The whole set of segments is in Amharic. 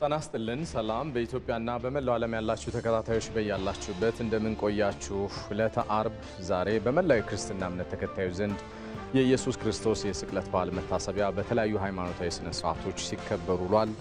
ተናስተልን ሰላም በኢትዮጵያና በመላው ዓለም ያላችሁ ተከታታዮች በያላችሁበት እንደምን ቆያችሁ ዕለተ አርብ ዛሬ በመላው ክርስቲያና እምነት ተከታዮች ዘንድ የኢየሱስ ክርስቶስ የስቅለት በዓል መታሰቢያ በተለያዩ ሃይማኖታዊ ስነ ስርዓቶች ሲከበር ውሏል።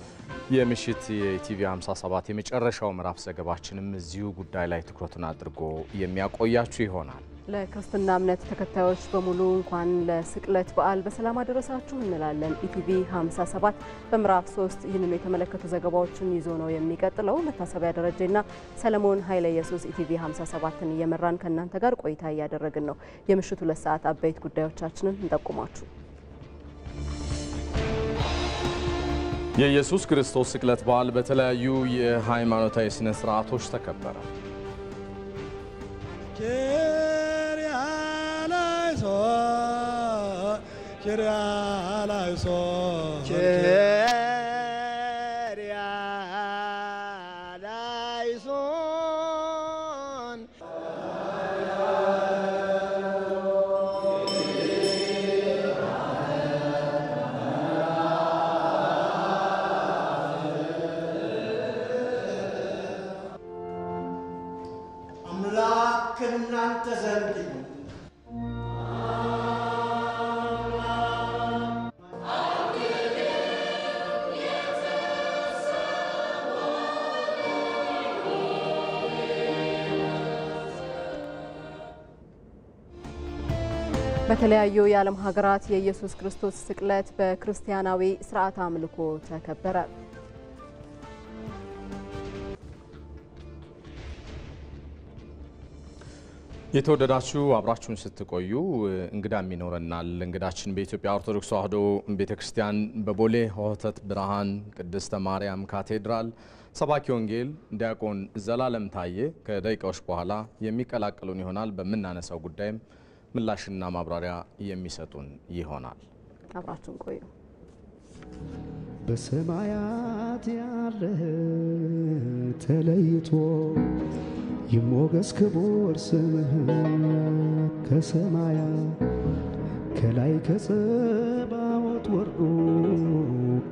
የምሽት የኢቲቪ 57 የመጨረሻው ምዕራፍ ዘገባችንም እዚሁ ጉዳይ ላይ ትኩረቱን አድርጎ የሚያቆያችሁ ይሆናል። ለክርስትና እምነት ተከታዮች በሙሉ እንኳን ለስቅለት በዓል በሰላም አደረሳችሁ እንላለን። ኢቲቪ 57 በምዕራፍ 3 ይህንን የተመለከቱ ዘገባዎችን ይዞ ነው የሚቀጥለው። መታሰቢያ ደረጃና ሰለሞን ኃይለ ኢየሱስ ኢቲቪ 57ን እየመራን ከእናንተ ጋር ቆይታ እያደረግን ነው። የምሽቱ 2 ሰዓት አበይት ጉዳዮቻችንን እንጠቁማችሁ። የኢየሱስ ክርስቶስ ስቅለት በዓል በተለያዩ የሃይማኖታዊ ስነ ስርዓቶች ተከበረ። በተለያዩ የዓለም ሀገራት የኢየሱስ ክርስቶስ ስቅለት በክርስቲያናዊ ሥርዓተ አምልኮ ተከበረ። የተወደዳችሁ አብራችሁን ስትቆዩ እንግዳም ይኖረናል። እንግዳችን በኢትዮጵያ ኦርቶዶክስ ተዋሕዶ ቤተክርስቲያን በቦሌ ሆህተት ብርሃን ቅድስተ ማርያም ካቴድራል ሰባኪ ወንጌል ዲያቆን ዘላለም ታዬ ከደቂቃዎች በኋላ የሚቀላቀሉን ይሆናል። በመናነሳው ጉዳይም ምላሽና ማብራሪያ የሚሰጡን ይሆናል። አብራችሁን ቆዩ። በሰማያት ያለ ተለይቶ ይሞገስ ክቡር ስምህ ከሰማያት ከላይ ከጸባዖት ወርዶ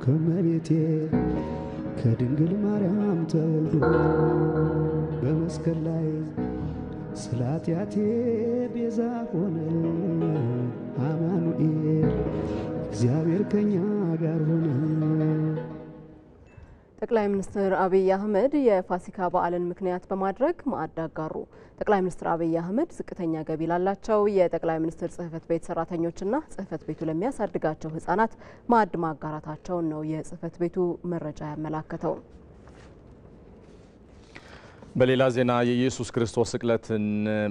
ከመቤቴ ከድንግል ማርያም ተወልዶ በመስቀል ላይ ስለ ኃጢአቴ ቤዛ ሆነ አማኑኤል እግዚአብሔር ከኛ ጋር ሆነ። ጠቅላይ ሚኒስትር አብይ አህመድ የፋሲካ በዓልን ምክንያት በማድረግ ማዕድ አጋሩ። ጠቅላይ ሚኒስትር አብይ አህመድ ዝቅተኛ ገቢ ላላቸው የጠቅላይ ሚኒስትር ጽሕፈት ቤት ሰራተኞችና ጽሕፈት ቤቱ ለሚያሳድጋቸው ህጻናት ማዕድ ማጋራታቸውን ነው የጽሕፈት ቤቱ መረጃ ያመላከተው። በሌላ ዜና የኢየሱስ ክርስቶስ ስቅለትን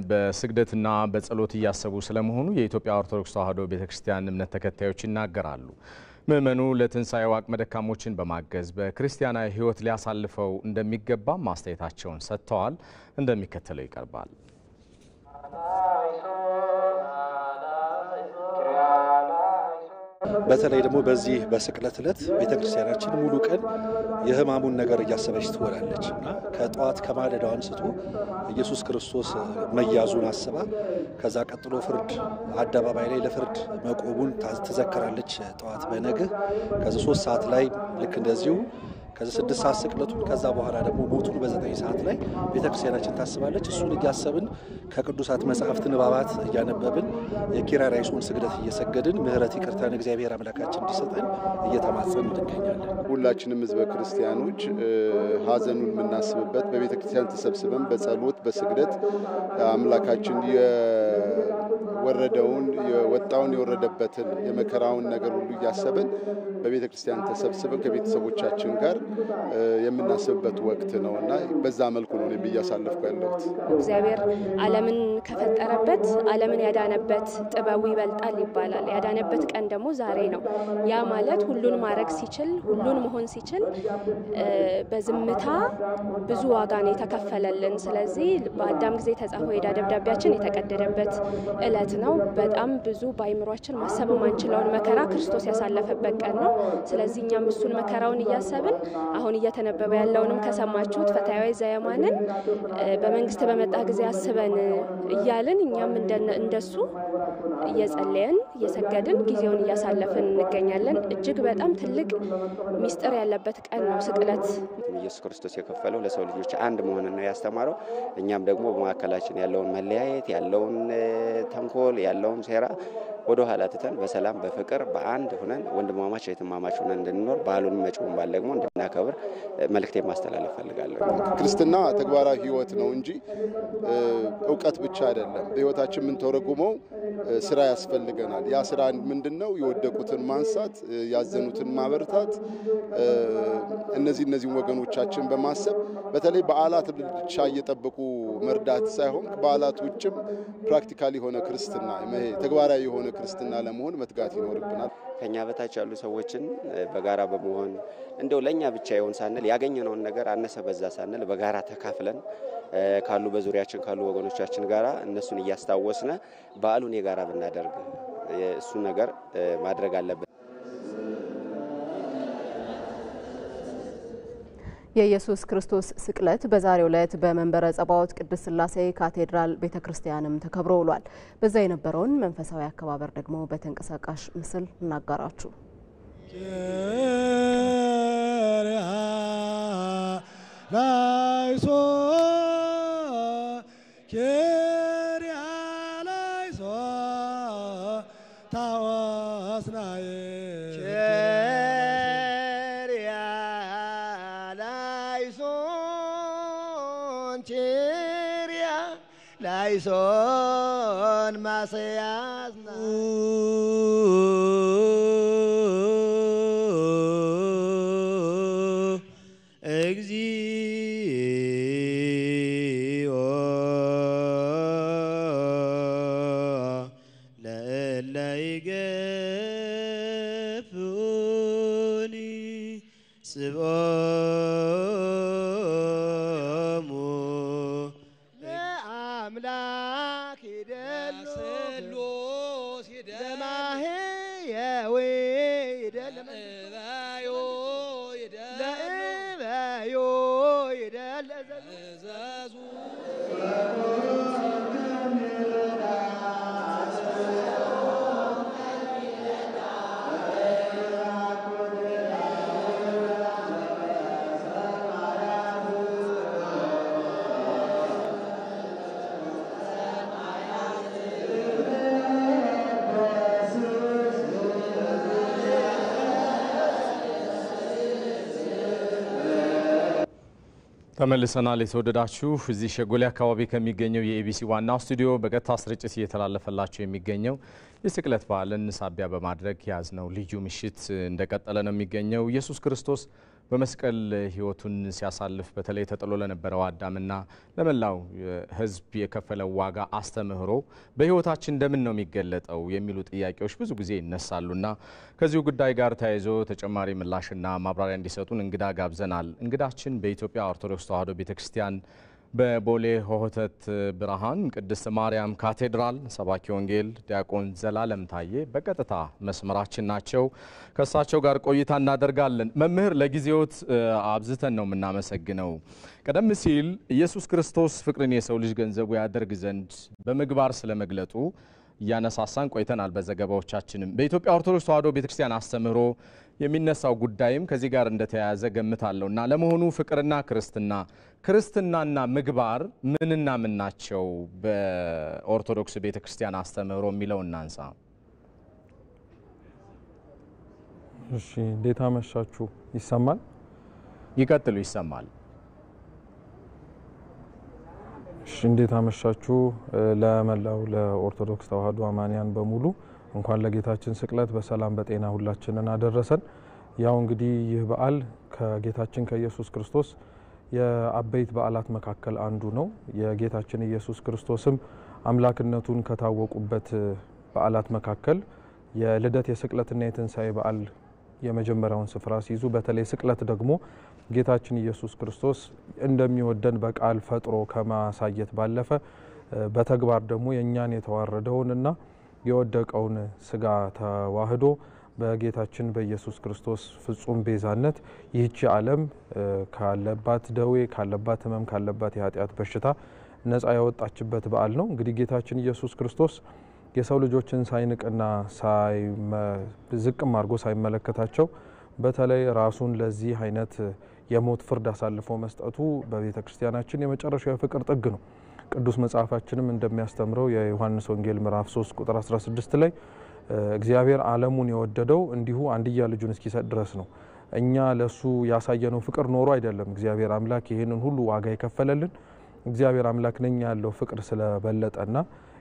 በስግደትና በጸሎት እያሰቡ ስለመሆኑ የኢትዮጵያ ኦርቶዶክስ ተዋሕዶ ቤተክርስቲያን እምነት ተከታዮች ይናገራሉ። ምእመኑ ለትንሣኤው አቅመ ደካሞችን በማገዝ በክርስቲያናዊ ሕይወት ሊያሳልፈው እንደሚገባ ማስተያየታቸውን ሰጥተዋል። እንደሚከተለው ይቀርባል። በተለይ ደግሞ በዚህ በስቅለት ዕለት ቤተክርስቲያናችን ሙሉ ቀን የሕማሙን ነገር እያሰበች ትወላለች እና ከጠዋት ከማለዳው አንስቶ ኢየሱስ ክርስቶስ መያዙን አስባ ከዛ ቀጥሎ ፍርድ አደባባይ ላይ ለፍርድ መቆሙን ትዘክራለች። ጠዋት በነግህ ከዚ 3 ሰዓት ላይ ልክ እንደዚሁ ከዚ 6 ሰዓት ስቅለቱን ከዛ በኋላ ደግሞ ሞቱን በ9 ሰዓት ላይ ቤተክርስቲያናችን ታስባለች። እሱን እያሰብን ከቅዱሳት መጻሕፍት ንባባት እያነበብን የኪርያላይሶን ስግደት እየሰገድን ምሕረት ይቅርታን እግዚአብሔር አምላካችን እንዲሰጠን እየተማጸን እንገኛለን። ሁላችንም ሕዝበ ክርስቲያኖች ሐዘኑን የምናስብበት በቤተክርስቲያን ተሰብስበን በጸሎት በስግደት አምላካችን የወረደውን የወጣውን የወረደበትን የመከራውን ነገር ሁሉ እያሰብን በቤተክርስቲያን ተሰብስበን ከቤተሰቦቻችን ጋር የምናስብበት ወቅት ነውና በዛ መልኩ ነው እያሳለፍኩ ያለሁት። እግዚአብሔር ዓለምን ከፈጠረበት ዓለምን ያዳነበት ጥበቡ ይበልጣል ይባላል። ያዳነበት ቀን ደግሞ ዛሬ ነው። ያ ማለት ሁሉን ማድረግ ሲችል ሁሉን መሆን ሲችል በዝምታ ብዙ ዋጋ ነው የተከፈለልን። ስለዚህ በአዳም ጊዜ የተጻፈው የዕዳ ደብዳቤያችን የተቀደደበት ዕለት ነው። በጣም ብዙ በአይምሯችን ማሰብ ማንችለውን መከራ ክርስቶስ ያሳለፈበት ቀን ነው። ስለዚህ እኛም እሱን መከራውን እያሰብን አሁን እየተነበበ ያለውንም ከሰማችሁት ፈታዊ ዘየማንን አድርገን በመንግስት በመጣ ጊዜ አስበን እያልን እኛም እንደሱ እየጸለየን እየሰገድን ጊዜውን እያሳለፈን እንገኛለን። እጅግ በጣም ትልቅ ሚስጥር ያለበት ቀን ነው ስቅለት። ኢየሱስ ክርስቶስ የከፈለው ለሰው ልጆች አንድ መሆንን ነው ያስተማረው። እኛም ደግሞ በማከላችን ያለውን መለያየት ያለውን ተንኮል ያለውን ሴራ ወደ ኋላ ትተን በሰላም በፍቅር በአንድ ሆነን ወንድማማች እህትማማች ሆነን እንድንኖር በዓሉን መጪውን በዓል ደግሞ እንድናከብር መልእክቴን ማስተላለፍ ፈልጋለሁ። ክርስትና ተግባራዊ ህይወት ነው እንጂ እውቀት ብቻ አይደለም። በህይወታችን ምን ተረጉመው ስራ ያስፈልገናል። ያ ስራ ምንድነው? የወደቁትን ማንሳት፣ ያዘኑትን ማበርታት፣ እነዚህ ወገኖቻችን በማሰብ በተለይ በዓላት ብቻ እየጠበቁ መርዳት ሳይሆን በዓላት ውጭም ፕራክቲካሊ የሆነ ክርስትና ተግባራዊ የሆነ ክርስትና ለመሆን መትጋት ይኖርብናል። ከኛ በታች ያሉ ሰዎችን በጋራ በመሆን እንደው ለኛ ብቻ ይሆን ሳንል ያገኘነውን ነገር አነሰ በዛ ሳንል በጋራ ተካፍለን ካሉ በዙሪያችን ካሉ ወገኖቻችን ጋራ እነሱን እያስታወስነ በዓሉን የጋራ ብናደርግ እሱ ነገር ማድረግ አለበት። የኢየሱስ ክርስቶስ ስቅለት በዛሬው ዕለት በመንበረ ጸባዖት ቅድስት ሥላሴ ካቴድራል ቤተክርስቲያንም ተከብሮ ውሏል። በዛ የነበረውን መንፈሳዊ አከባበር ደግሞ በተንቀሳቃሽ ምስል እናጋራችሁ። ላይሶን ማሰያዝና እግዚኦ ለለይገፉኒ ጽቦ ተመልሰናል። የተወደዳችሁ እዚህ ሸጎሌ አካባቢ ከሚገኘው የኤቢሲ ዋናው ስቱዲዮ በቀጥታ ስርጭት እየተላለፈላችሁ የሚገኘው የስቅለት በዓልን ሳቢያ በማድረግ ያዝነው ልዩ ምሽት እንደቀጠለ ነው የሚገኘው። ኢየሱስ ክርስቶስ በመስቀል ሕይወቱን ሲያሳልፍ በተለይ ተጥሎ ለነበረው አዳምና ለመላው ሕዝብ የከፈለው ዋጋ አስተምህሮ በሕይወታችን እንደምን ነው የሚገለጠው የሚሉ ጥያቄዎች ብዙ ጊዜ ይነሳሉና ከዚሁ ጉዳይ ጋር ተያይዞ ተጨማሪ ምላሽና ማብራሪያ እንዲሰጡን እንግዳ ጋብዘናል። እንግዳችን በኢትዮጵያ ኦርቶዶክስ ተዋሕዶ ቤተክርስቲያን በቦሌ ሆህተት ብርሃን ቅድስት ማርያም ካቴድራል ሰባኪ ወንጌል ዲያቆን ዘላለም ታዬ በቀጥታ መስመራችን ናቸው። ከእሳቸው ጋር ቆይታ እናደርጋለን። መምህር ለጊዜዎት አብዝተን ነው የምናመሰግነው። ቀደም ሲል ኢየሱስ ክርስቶስ ፍቅርን የሰው ልጅ ገንዘቡ ያደርግ ዘንድ በምግባር ስለመግለጡ እያነሳሳን ቆይተናል በዘገባዎቻችንም። በኢትዮጵያ ኦርቶዶክስ ተዋሕዶ ቤተክርስቲያን አስተምህሮ የሚነሳው ጉዳይም ከዚህ ጋር እንደተያያዘ ገምታለሁና ለመሆኑ ፍቅርና ክርስትናና ምግባር ምንና ምን ናቸው በኦርቶዶክስ ቤተክርስቲያን አስተምህሮ የሚለው እናንሳ። እሺ፣ እንዴት አመሻችሁ? ይሰማል? ይቀጥሉ። ይሰማል። እሺ፣ እንዴት አመሻችሁ? ለመላው ለኦርቶዶክስ ተዋሕዶ አማንያን በሙሉ እንኳን ለጌታችን ስቅለት በሰላም በጤና ሁላችንን አደረሰን። ያው እንግዲህ ይህ በዓል ከጌታችን ከኢየሱስ ክርስቶስ የአበይት በዓላት መካከል አንዱ ነው። የጌታችን ኢየሱስ ክርስቶስም አምላክነቱን ከታወቁበት በዓላት መካከል የልደት የስቅለትና የትንሣኤ በዓል የመጀመሪያውን ስፍራ ሲይዙ፣ በተለይ ስቅለት ደግሞ ጌታችን ኢየሱስ ክርስቶስ እንደሚወደን በቃል ፈጥሮ ከማሳየት ባለፈ በተግባር ደግሞ የኛን የተዋረደውንና የወደቀውን ስጋ ተዋህዶ በጌታችን በኢየሱስ ክርስቶስ ፍጹም ቤዛነት ይህች ዓለም ካለባት ደዌ ካለባት ሕመም ካለባት የኃጢአት በሽታ ነፃ ያወጣችበት በዓል ነው። እንግዲህ ጌታችን ኢየሱስ ክርስቶስ የሰው ልጆችን ሳይንቅና ዝቅም አድርጎ ሳይመለከታቸው በተለይ ራሱን ለዚህ አይነት የሞት ፍርድ አሳልፎ መስጠቱ በቤተ ክርስቲያናችን የመጨረሻው የፍቅር ጥግ ነው። ቅዱስ መጽሐፋችንም እንደሚያስተምረው የዮሐንስ ወንጌል ምዕራፍ 3 ቁጥር 16 ላይ እግዚአብሔር ዓለሙን የወደደው እንዲሁ አንድያ ልጁን እስኪሰጥ ድረስ ነው። እኛ ለሱ ያሳየነው ፍቅር ኖሮ አይደለም እግዚአብሔር አምላክ ይህንን ሁሉ ዋጋ የከፈለልን። እግዚአብሔር አምላክ ነኛ ያለው ፍቅር ስለበለጠና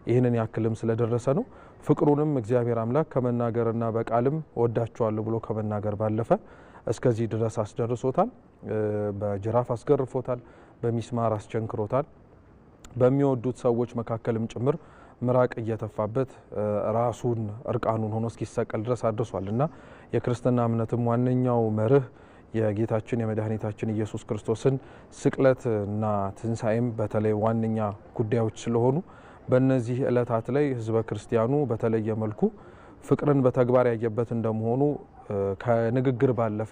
ይህንን ያክልም ስለደረሰ ነው። ፍቅሩንም እግዚአብሔር አምላክ ከመናገርና በቃልም ወዳቸዋለሁ ብሎ ከመናገር ባለፈ እስከዚህ ድረስ አስደርሶታል። በጅራፍ አስገርፎታል፣ በሚስማር አስቸንክሮታል። በሚወዱት ሰዎች መካከልም ጭምር ምራቅ እየተፋበት ራሱን እርቃኑን ሆኖ እስኪሰቀል ድረስ አድርሷል እና የክርስትና እምነትም ዋነኛው መርህ የጌታችን የመድኃኒታችን ኢየሱስ ክርስቶስን ስቅለትና ትንሣኤም በተለይ ዋነኛ ጉዳዮች ስለሆኑ በእነዚህ ዕለታት ላይ ህዝበ ክርስቲያኑ በተለየ መልኩ ፍቅርን በተግባር ያየበት እንደመሆኑ ከንግግር ባለፈ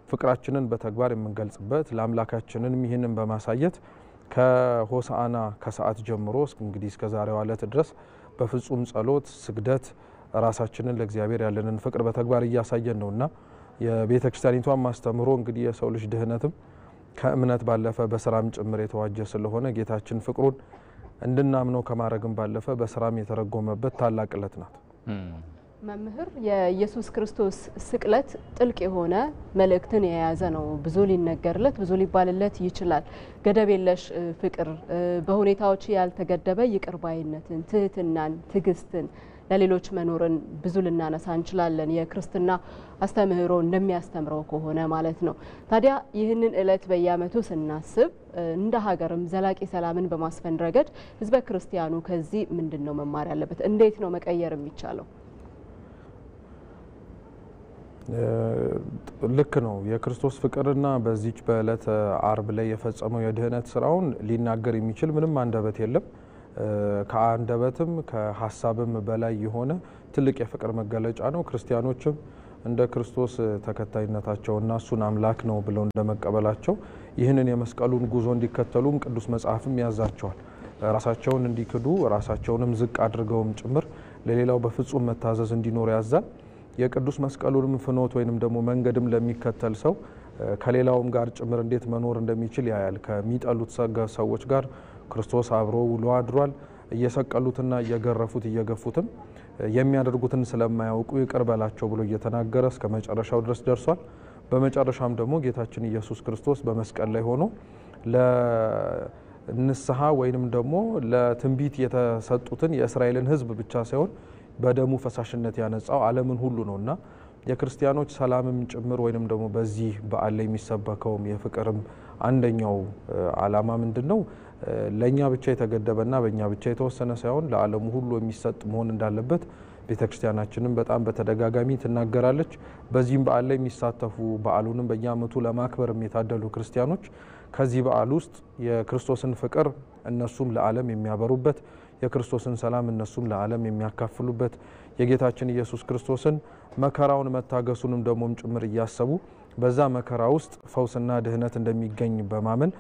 ፍቅራችንን በተግባር የምንገልጽበት ለአምላካችንን ይህንን በማሳየት ከሆሳዕና ከሰዓት ጀምሮ እንግዲህ እስከ ዛሬው ዕለት ድረስ በፍጹም ጸሎት ስግደት ራሳችንን ለእግዚአብሔር ያለንን ፍቅር በተግባር እያሳየን ነውና የቤተ ክርስቲያኒቷን ማስተምሮ እንግዲህ የሰው ልጅ ድህነትም ከእምነት ባለፈ በስራም ጭምር የተዋጀ ስለሆነ ጌታችን ፍቅሩን እንድናምነው ከማረግም ባለፈ በስራም የተረጎመበት ታላቅ ዕለት ናት። መምህር የኢየሱስ ክርስቶስ ስቅለት ጥልቅ የሆነ መልእክትን የያዘ ነው። ብዙ ሊነገርለት ብዙ ሊባልለት ይችላል። ገደብ የለሽ ፍቅር፣ በሁኔታዎች ያልተገደበ ይቅር ባይነትን፣ ትህትናን፣ ትዕግስትን፣ ለሌሎች መኖርን ብዙ ልናነሳ እንችላለን። የክርስትና አስተምህሮ እንደሚያስተምረው ከሆነ ማለት ነው። ታዲያ ይህንን ዕለት በየዓመቱ ስናስብ እንደ ሀገርም ዘላቂ ሰላምን በማስፈን ረገድ ህዝበ ክርስቲያኑ ከዚህ ምንድነው መማር ያለበት? እንዴት ነው መቀየር የሚቻለው? ልክ ነው። የክርስቶስ ፍቅርና በዚች በዕለተ አርብ ላይ የፈጸመው የድህነት ስራውን ሊናገር የሚችል ምንም አንደበት የለም። ከአንደበትም ከሀሳብም በላይ የሆነ ትልቅ የፍቅር መገለጫ ነው። ክርስቲያኖችም እንደ ክርስቶስ ተከታይነታቸውና እሱን አምላክ ነው ብለው እንደመቀበላቸው ይህንን የመስቀሉን ጉዞ እንዲከተሉም ቅዱስ መጽሐፍም ያዛቸዋል። ራሳቸውን እንዲክዱ ራሳቸውንም ዝቅ አድርገውም ጭምር ለሌላው በፍጹም መታዘዝ እንዲኖር ያዛል። የቅዱስ መስቀሉንም ፍኖት ወይንም ደግሞ መንገድም ለሚከተል ሰው ከሌላውም ጋር ጭምር እንዴት መኖር እንደሚችል ያያል። ከሚጠሉት ሰዎች ጋር ክርስቶስ አብሮ ውሎ አድሯል። እየሰቀሉትና እየገረፉት እየገፉትም የሚያደርጉትን ስለማያውቁ ይቅር በላቸው ብሎ እየተናገረ እስከ መጨረሻው ድረስ ደርሷል። በመጨረሻም ደግሞ ጌታችን ኢየሱስ ክርስቶስ በመስቀል ላይ ሆኖ ለንስሐ ወይንም ደግሞ ለትንቢት የተሰጡትን የእስራኤልን ሕዝብ ብቻ ሳይሆን በደሙ ፈሳሽነት ያነጻው ዓለምን ሁሉ ነውና የክርስቲያኖች ሰላምም ጭምር ወይንም ደግሞ በዚህ በዓል ላይ የሚሰበከውም የፍቅርም አንደኛው ዓላማ ምንድነው? ለኛ ብቻ የተገደበና በእኛ ብቻ የተወሰነ ሳይሆን ለዓለሙ ሁሉ የሚሰጥ መሆን እንዳለበት ቤተክርስቲያናችንም በጣም በተደጋጋሚ ትናገራለች። በዚህም በዓል ላይ የሚሳተፉ በዓሉንም በየዓመቱ ለማክበር የታደሉ ክርስቲያኖች ከዚህ በዓል ውስጥ የክርስቶስን ፍቅር እነሱም ለዓለም የሚያበሩበት፣ የክርስቶስን ሰላም እነሱም ለዓለም የሚያካፍሉበት፣ የጌታችን ኢየሱስ ክርስቶስን መከራውን መታገሱንም ደሞም ጭምር እያሰቡ በዛ መከራ ውስጥ ፈውስና ድህነት እንደሚገኝ በማመን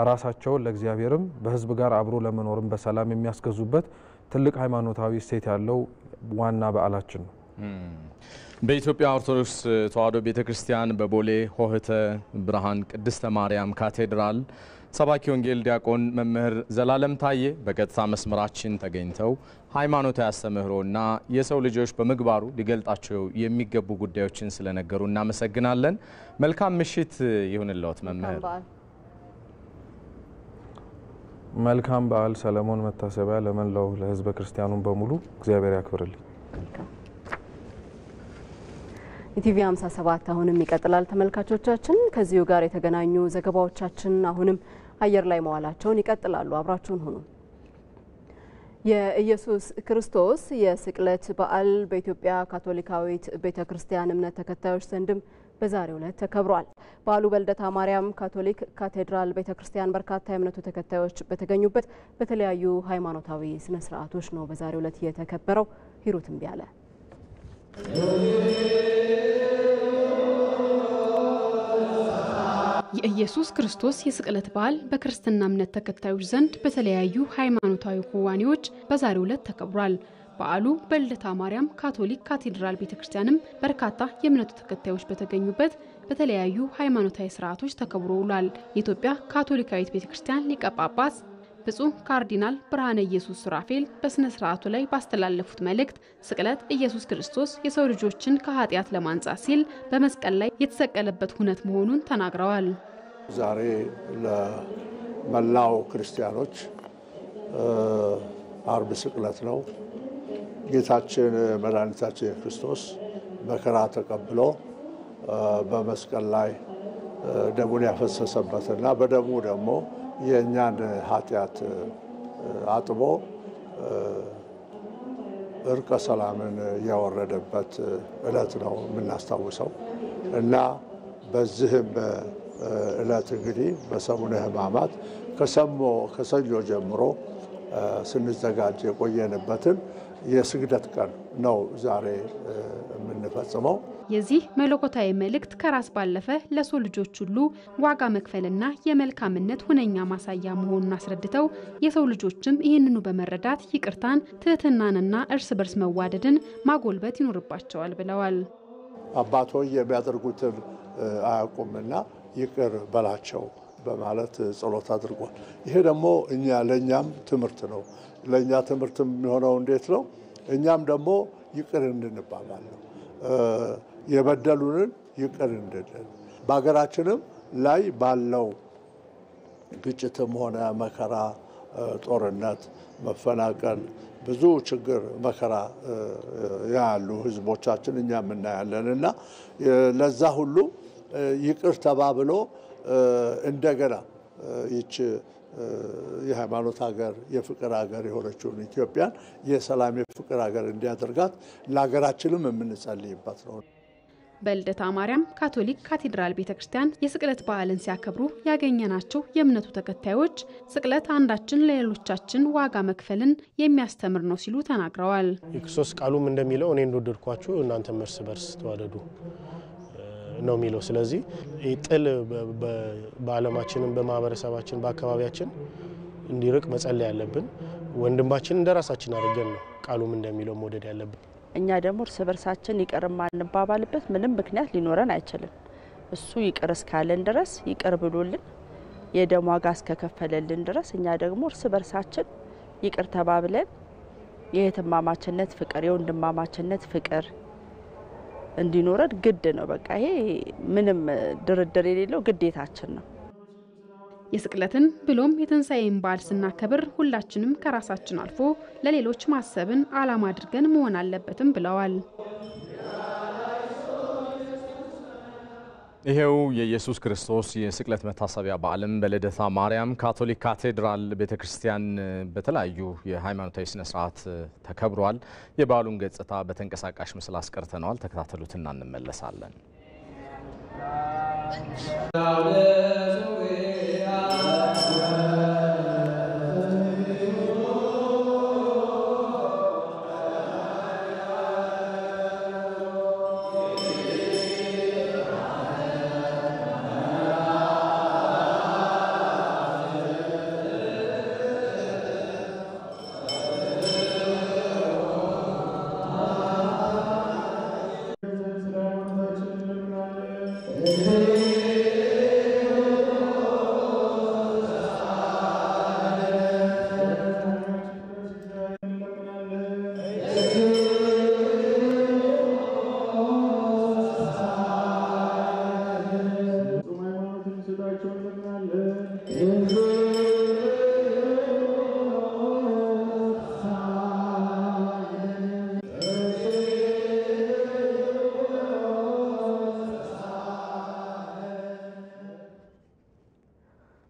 ራሳቸውን ለእግዚአብሔርም በሕዝብ ጋር አብሮ ለመኖርም በሰላም የሚያስገዙበት ትልቅ ሃይማኖታዊ እሴት ያለው ዋና በዓላችን ነው። በኢትዮጵያ ኦርቶዶክስ ተዋሕዶ ቤተክርስቲያን በቦሌ ሆህተ ብርሃን ቅድስተ ማርያም ካቴድራል ሰባኪ ወንጌል ዲያቆን መምህር ዘላለም ታዬ በቀጥታ መስመራችን ተገኝተው ሃይማኖታዊ አስተምህሮና የሰው ልጆች በምግባሩ ሊገልጣቸው የሚገቡ ጉዳዮችን ስለነገሩ እናመሰግናለን። መልካም ምሽት ይሁንልዎት መምህር። መልካም በዓል ሰለሞን መታሰቢያ ለመላው ለሕዝበ ክርስቲያኑን በሙሉ እግዚአብሔር ያክብርልኝ። ኢቲቪ 57 አሁንም ይቀጥላል። ተመልካቾቻችን ከዚሁ ጋር የተገናኙ ዘገባዎቻችን አሁንም አየር ላይ መዋላቸውን ይቀጥላሉ። አብራችሁን ሁኑ። የኢየሱስ ክርስቶስ የስቅለት በዓል በኢትዮጵያ ካቶሊካዊት ቤተክርስቲያን እምነት ተከታዮች ዘንድም በዛሬው ዕለት ተከብሯል። በዓሉ በልደታ ማርያም ካቶሊክ ካቴድራል ቤተክርስቲያን በርካታ የእምነቱ ተከታዮች በተገኙበት በተለያዩ ሃይማኖታዊ ስነ ስርዓቶች ነው በዛሬው ዕለት የተከበረው። ሂሩትም ቢያለ የኢየሱስ ክርስቶስ የስቅለት በዓል በክርስትና እምነት ተከታዮች ዘንድ በተለያዩ ሃይማኖታዊ ክዋኔዎች በዛሬው ዕለት ተከብሯል። በዓሉ በልደታ ማርያም ካቶሊክ ካቴድራል ቤተክርስቲያንም በርካታ የእምነቱ ተከታዮች በተገኙበት በተለያዩ ሃይማኖታዊ ስርዓቶች ተከብሮ ውሏል። የኢትዮጵያ ካቶሊካዊት ቤተክርስቲያን ሊቀ ጳጳስ ብፁዕ ካርዲናል ብርሃነ ኢየሱስ ሱራፌል በስነ ስርዓቱ ላይ ባስተላለፉት መልእክት ስቅለት ኢየሱስ ክርስቶስ የሰው ልጆችን ከኃጢአት ለማንጻት ሲል በመስቀል ላይ የተሰቀለበት ሁነት መሆኑን ተናግረዋል። ዛሬ ለመላው ክርስቲያኖች አርብ ስቅለት ነው። ጌታችን መድኃኒታችን ክርስቶስ መከራ ተቀብሎ በመስቀል ላይ ደሙን ያፈሰሰበትና በደሙ ደግሞ የእኛን ኃጢአት አጥቦ እርቀ ሰላምን ያወረደበት ዕለት ነው የምናስታውሰው እና በዚህም ዕለት እንግዲህ በሰሙነ ሕማማት ከሰኞ ጀምሮ ስንዘጋጅ የቆየንበትን የስግደት ቀን ነው ዛሬ የምንፈጽመው። የዚህ መለኮታዊ መልእክት ከራስ ባለፈ ለሰው ልጆች ሁሉ ዋጋ መክፈልና የመልካምነት ሁነኛ ማሳያ መሆኑን አስረድተው የሰው ልጆችም ይህንኑ በመረዳት ይቅርታን፣ ትህትናንና እርስ በርስ መዋደድን ማጎልበት ይኖርባቸዋል ብለዋል። አባቶች የሚያደርጉትን አያውቁምና ይቅር በላቸው በማለት ጸሎት አድርጓል። ይሄ ደግሞ ለእኛም ትምህርት ነው። ለእኛ ትምህርት የሚሆነው እንዴት ነው? እኛም ደግሞ ይቅር እንድንባባል ነው። የበደሉንን ይቅር እንድንል በሀገራችንም ላይ ባለው ግጭትም ሆነ መከራ፣ ጦርነት፣ መፈናቀል፣ ብዙ ችግር መከራ ያሉ ህዝቦቻችን እኛም እናያለን እና ለዛ ሁሉ ይቅር ተባብሎ እንደገና ይች የሃይማኖት ሀገር የፍቅር ሀገር የሆነችውን ኢትዮጵያን የሰላም የፍቅር ሀገር እንዲያደርጋት ለሀገራችንም የምንጸልይበት ነው። በልደታ ማርያም ካቶሊክ ካቴድራል ቤተክርስቲያን የስቅለት በዓልን ሲያከብሩ ያገኘናቸው የእምነቱ ተከታዮች ስቅለት አንዳችን ለሌሎቻችን ዋጋ መክፈልን የሚያስተምር ነው ሲሉ ተናግረዋል። የክርስቶስ ቃሉም እንደሚለው እኔ እንደወደድኳችሁ እናንተም እርስ በርስ ተዋደዱ ነው የሚለው። ስለዚህ ጥል በዓለማችንም በማህበረሰባችን በአካባቢያችን እንዲርቅ መጸለይ ያለብን፣ ወንድማችን እንደራሳችን አድርገን ነው ቃሉም እንደሚለው መውደድ ያለብን። እኛ ደግሞ እርስ በርሳችን ይቅር ማንባባልበት ምንም ምክንያት ሊኖረን አይችልም። እሱ ይቅር እስካለን ድረስ ይቅር ብሎልን የደም ዋጋ እስከከፈለልን ድረስ እኛ ደግሞ እርስ በርሳችን ይቅር ተባብለን የእህትማማችነት ፍቅር የወንድማማችነት ፍቅር እንዲኖረን ግድ ነው። በቃ ይሄ ምንም ድርድር የሌለው ግዴታችን ነው። የስቅለትን ብሎም የትንሳኤን በዓል ስናከብር ሁላችንም ከራሳችን አልፎ ለሌሎች ማሰብን ዓላማ አድርገን መሆን አለበትም ብለዋል። ይሄው የኢየሱስ ክርስቶስ የስቅለት መታሰቢያ በዓልም በልደታ ማርያም ካቶሊክ ካቴድራል ቤተክርስቲያን በተለያዩ የሃይማኖታዊ ስነ ስርዓት ተከብሯል። የበዓሉን ገጽታ በተንቀሳቃሽ ምስል አስቀርተነዋል። ተከታተሉትና እንመለሳለን።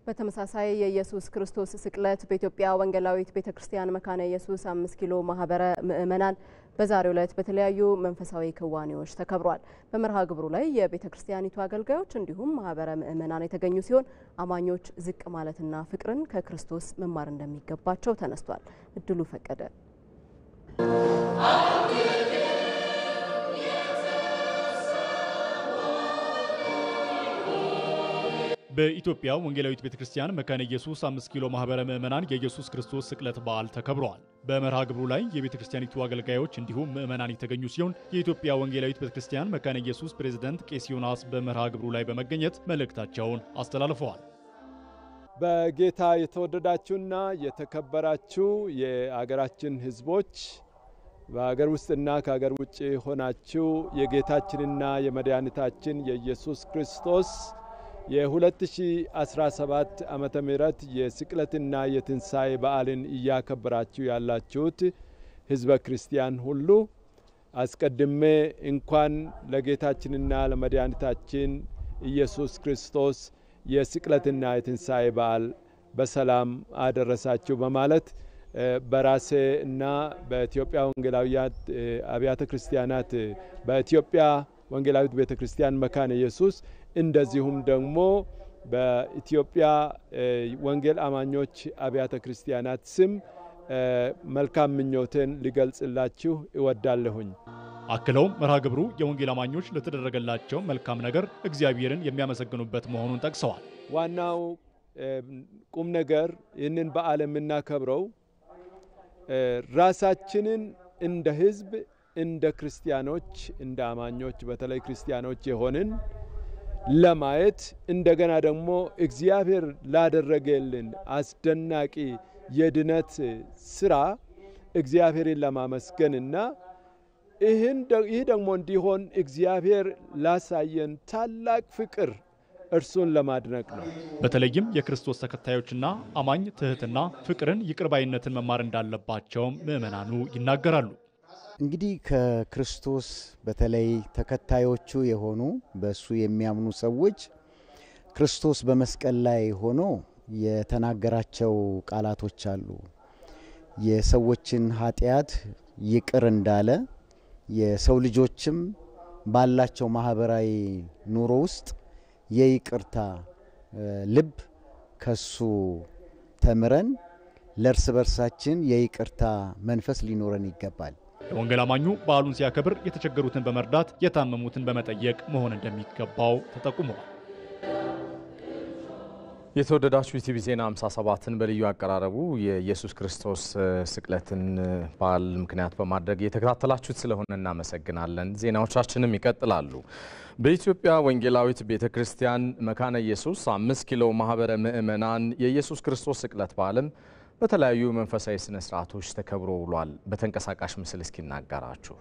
በተመሳሳይ የኢየሱስ ክርስቶስ ስቅለት በኢትዮጵያ ወንጌላዊት ቤተክርስቲያን መካነ ኢየሱስ 5 ኪሎ ማህበረ ምእመናን በዛሬው ዕለት በተለያዩ መንፈሳዊ ክዋኔዎች ተከብሯል። በመርሃ ግብሩ ላይ የቤተክርስቲያኒቱ አገልጋዮች እንዲሁም ማህበረ ምእመናን የተገኙ ሲሆን አማኞች ዝቅ ማለትና ፍቅርን ከክርስቶስ መማር እንደሚገባቸው ተነስቷል። እድሉ ፈቀደ በኢትዮጵያ ወንጌላዊት ቤተክርስቲያን መካነ ኢየሱስ 5 ኪሎ ማህበረ ምዕመናን የኢየሱስ ክርስቶስ ስቅለት በዓል ተከብሯል። በመርሃ ግብሩ ላይ የቤተክርስቲያኒቱ አገልጋዮች እንዲሁም ምዕመናን የተገኙ ሲሆን የኢትዮጵያ ወንጌላዊት ቤተክርስቲያን መካነ ኢየሱስ ፕሬዝዳንት ቄስ ዮናስ በመርሃ ግብሩ ላይ በመገኘት መልእክታቸውን አስተላልፈዋል። በጌታ የተወደዳችሁና የተከበራችሁ የአገራችን ህዝቦች በአገር ውስጥና ከአገር ውጭ ሆናችሁ የጌታችንና የመድኃኒታችን የኢየሱስ ክርስቶስ የ2017 ዓመተ ምህረት የስቅለትና የትንሣኤ በዓልን እያከበራችሁ ያላችሁት ህዝበ ክርስቲያን ሁሉ አስቀድሜ እንኳን ለጌታችንና ለመድኃኒታችን ኢየሱስ ክርስቶስ የስቅለትና የትንሣኤ በዓል በሰላም አደረሳችሁ በማለት በራሴ እና በኢትዮጵያ ወንጌላዊት አብያተ ክርስቲያናት በኢትዮጵያ ወንጌላዊት ቤተክርስቲያን መካነ ኢየሱስ እንደዚሁም ደግሞ በኢትዮጵያ ወንጌል አማኞች አብያተ ክርስቲያናት ስም መልካም ምኞቴን ሊገልጽላችሁ እወዳለሁኝ። አክለውም መርሃ ግብሩ የወንጌል አማኞች ለተደረገላቸው መልካም ነገር እግዚአብሔርን የሚያመሰግኑበት መሆኑን ጠቅሰዋል። ዋናው ቁም ነገር ይህንን በዓል የምናከብረው ራሳችንን እንደ ህዝብ እንደ ክርስቲያኖች እንደ አማኞች በተለይ ክርስቲያኖች የሆንን ለማየት እንደገና ደግሞ እግዚአብሔር ላደረገልን አስደናቂ የድነት ስራ እግዚአብሔርን ለማመስገንና ይህ ደግሞ እንዲሆን እግዚአብሔር ላሳየን ታላቅ ፍቅር እርሱን ለማድነቅ ነው። በተለይም የክርስቶስ ተከታዮችና አማኝ ትህትና፣ ፍቅርን፣ ይቅርባይነትን መማር እንዳለባቸው ምዕመናኑ ይናገራሉ። እንግዲህ ከክርስቶስ በተለይ ተከታዮቹ የሆኑ በሱ የሚያምኑ ሰዎች ክርስቶስ በመስቀል ላይ ሆኖ የተናገራቸው ቃላቶች አሉ። የሰዎችን ኃጢአት ይቅር እንዳለ የሰው ልጆችም ባላቸው ማህበራዊ ኑሮ ውስጥ የይቅርታ ልብ ከሱ ተምረን ለእርስ በርሳችን የይቅርታ መንፈስ ሊኖረን ይገባል። የወንጌል አማኙ በዓሉን ሲያከብር የተቸገሩትን በመርዳት የታመሙትን በመጠየቅ መሆን እንደሚገባው ተጠቁሟል። የተወደዳችሁ ኢቲቪ ዜና 57ን በልዩ አቀራረቡ የኢየሱስ ክርስቶስ ስቅለትን በዓል ምክንያት በማድረግ የተከታተላችሁት ስለሆነ እናመሰግናለን። ዜናዎቻችንም ይቀጥላሉ። በኢትዮጵያ ወንጌላዊት ቤተክርስቲያን መካነ ኢየሱስ 5 ኪሎ ማህበረ ምዕመናን የኢየሱስ ክርስቶስ ስቅለት በዓልም በተለያዩ መንፈሳዊ ስነ ስርዓቶች ተከብሮ ውሏል። በተንቀሳቃሽ ምስል እስኪናገራችሁ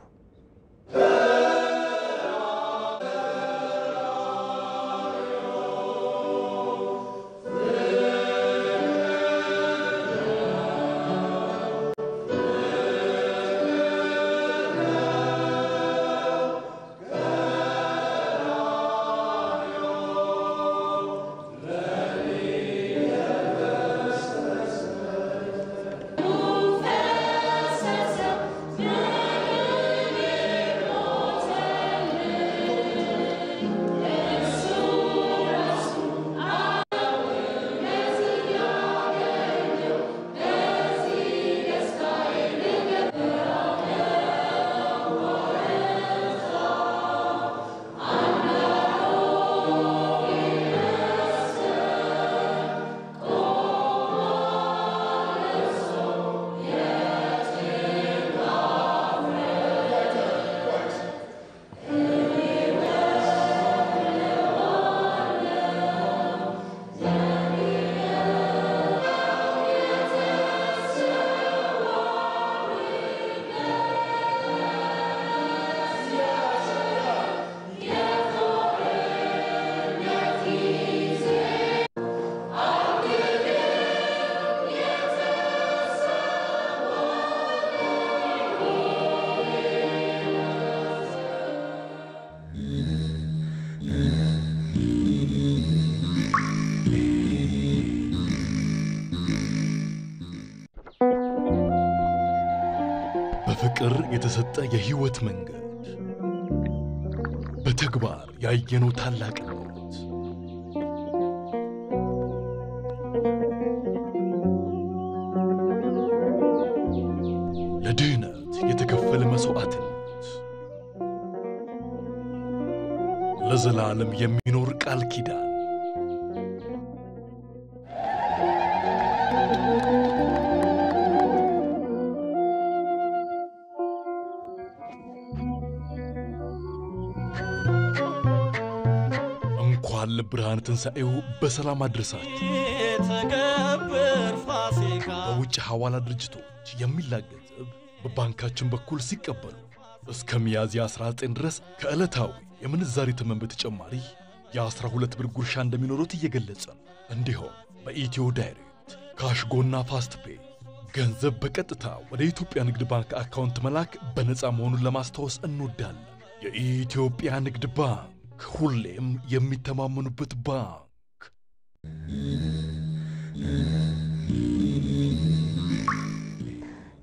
በፍቅር የተሰጠ የህይወት መንገድ በተግባር ያየነው ታላቅነት ለድህነት የተከፈለ መስዋዕትነት ለዘላለም የሚኖር ቃል ኪዳን እንኳን ለብርሃነ ትንሣኤው በሰላም አድረሳችሁ። በውጭ ሐዋላ ድርጅቶች የሚላክ ገንዘብ በባንካችን በኩል ሲቀበሉ እስከ ሚያዝያ 19 ድረስ ከዕለታዊ የምንዛሪ ተመን በተጨማሪ የ12 ብር ጉርሻ እንደሚኖሩት እየገለጸ ነው። እንዲሁም በኢትዮ ዳይሬክት ካሽጎና ፋስት ፔይ ገንዘብ በቀጥታ ወደ ኢትዮጵያ ንግድ ባንክ አካውንት መላክ በነፃ መሆኑን ለማስታወስ እንወዳለን። የኢትዮጵያ ንግድ ባንክ ሁሌም የሚተማመኑበት ባንክ።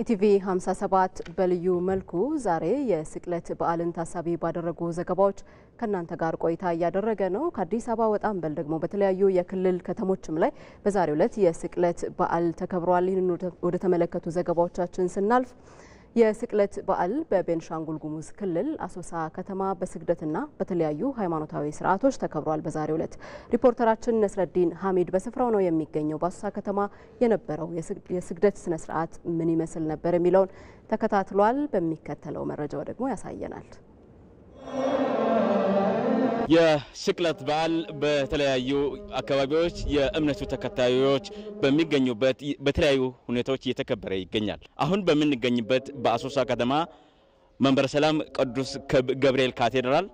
ኢቲቪ 57 በልዩ መልኩ ዛሬ የስቅለት በዓልን ታሳቢ ባደረጉ ዘገባዎች ከናንተ ጋር ቆይታ እያደረገ ነው። ከአዲስ አበባ ወጣም በል ደግሞ በተለያዩ የክልል ከተሞችም ላይ በዛሬው ዕለት የስቅለት በዓል ተከብሯል። ይህንን ወደ ተመለከቱ ዘገባዎቻችን ስናልፍ የስቅለት በዓል በቤንሻንጉል ጉሙዝ ክልል አሶሳ ከተማ በስግደትና በተለያዩ ሃይማኖታዊ ስርዓቶች ተከብሯል። በዛሬው ዕለት ሪፖርተራችን ነስረዲን ሐሚድ በስፍራው ነው የሚገኘው። በአሶሳ ከተማ የነበረው የስግደት ስነ ስርዓት ምን ይመስል ነበር የሚለውን ተከታትሏል። በሚከተለው መረጃው ደግሞ ያሳየናል። የስቅለት በዓል በተለያዩ አካባቢዎች የእምነቱ ተከታዮች በሚገኙበት በተለያዩ ሁኔታዎች እየተከበረ ይገኛል። አሁን በምንገኝበት በአሶሳ ከተማ መንበረ ሰላም ቅዱስ ገብርኤል ካቴድራል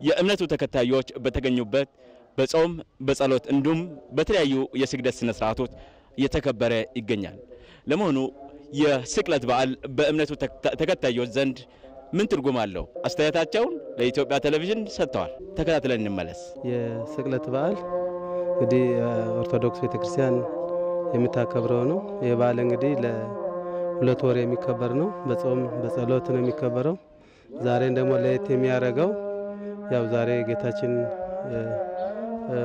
የእምነቱ ተከታዮች በተገኙበት በጾም በጸሎት እንዲሁም በተለያዩ የስግደት ስነ ስርዓቶች እየተከበረ ይገኛል። ለመሆኑ የስቅለት በዓል በእምነቱ ተከታዮች ዘንድ ምን ትርጉም አለው? አስተያየታቸውን ለኢትዮጵያ ቴሌቪዥን ሰጥተዋል። ተከታትለን እንመለስ። የስቅለት በዓል እንግዲህ ኦርቶዶክስ ቤተክርስቲያን የምታከብረው ነው። የበዓል እንግዲህ ለሁለት ወር የሚከበር ነው። በጾም በጸሎት ነው የሚከበረው። ዛሬን ደግሞ ለየት የሚያደርገው ያው ዛሬ ጌታችን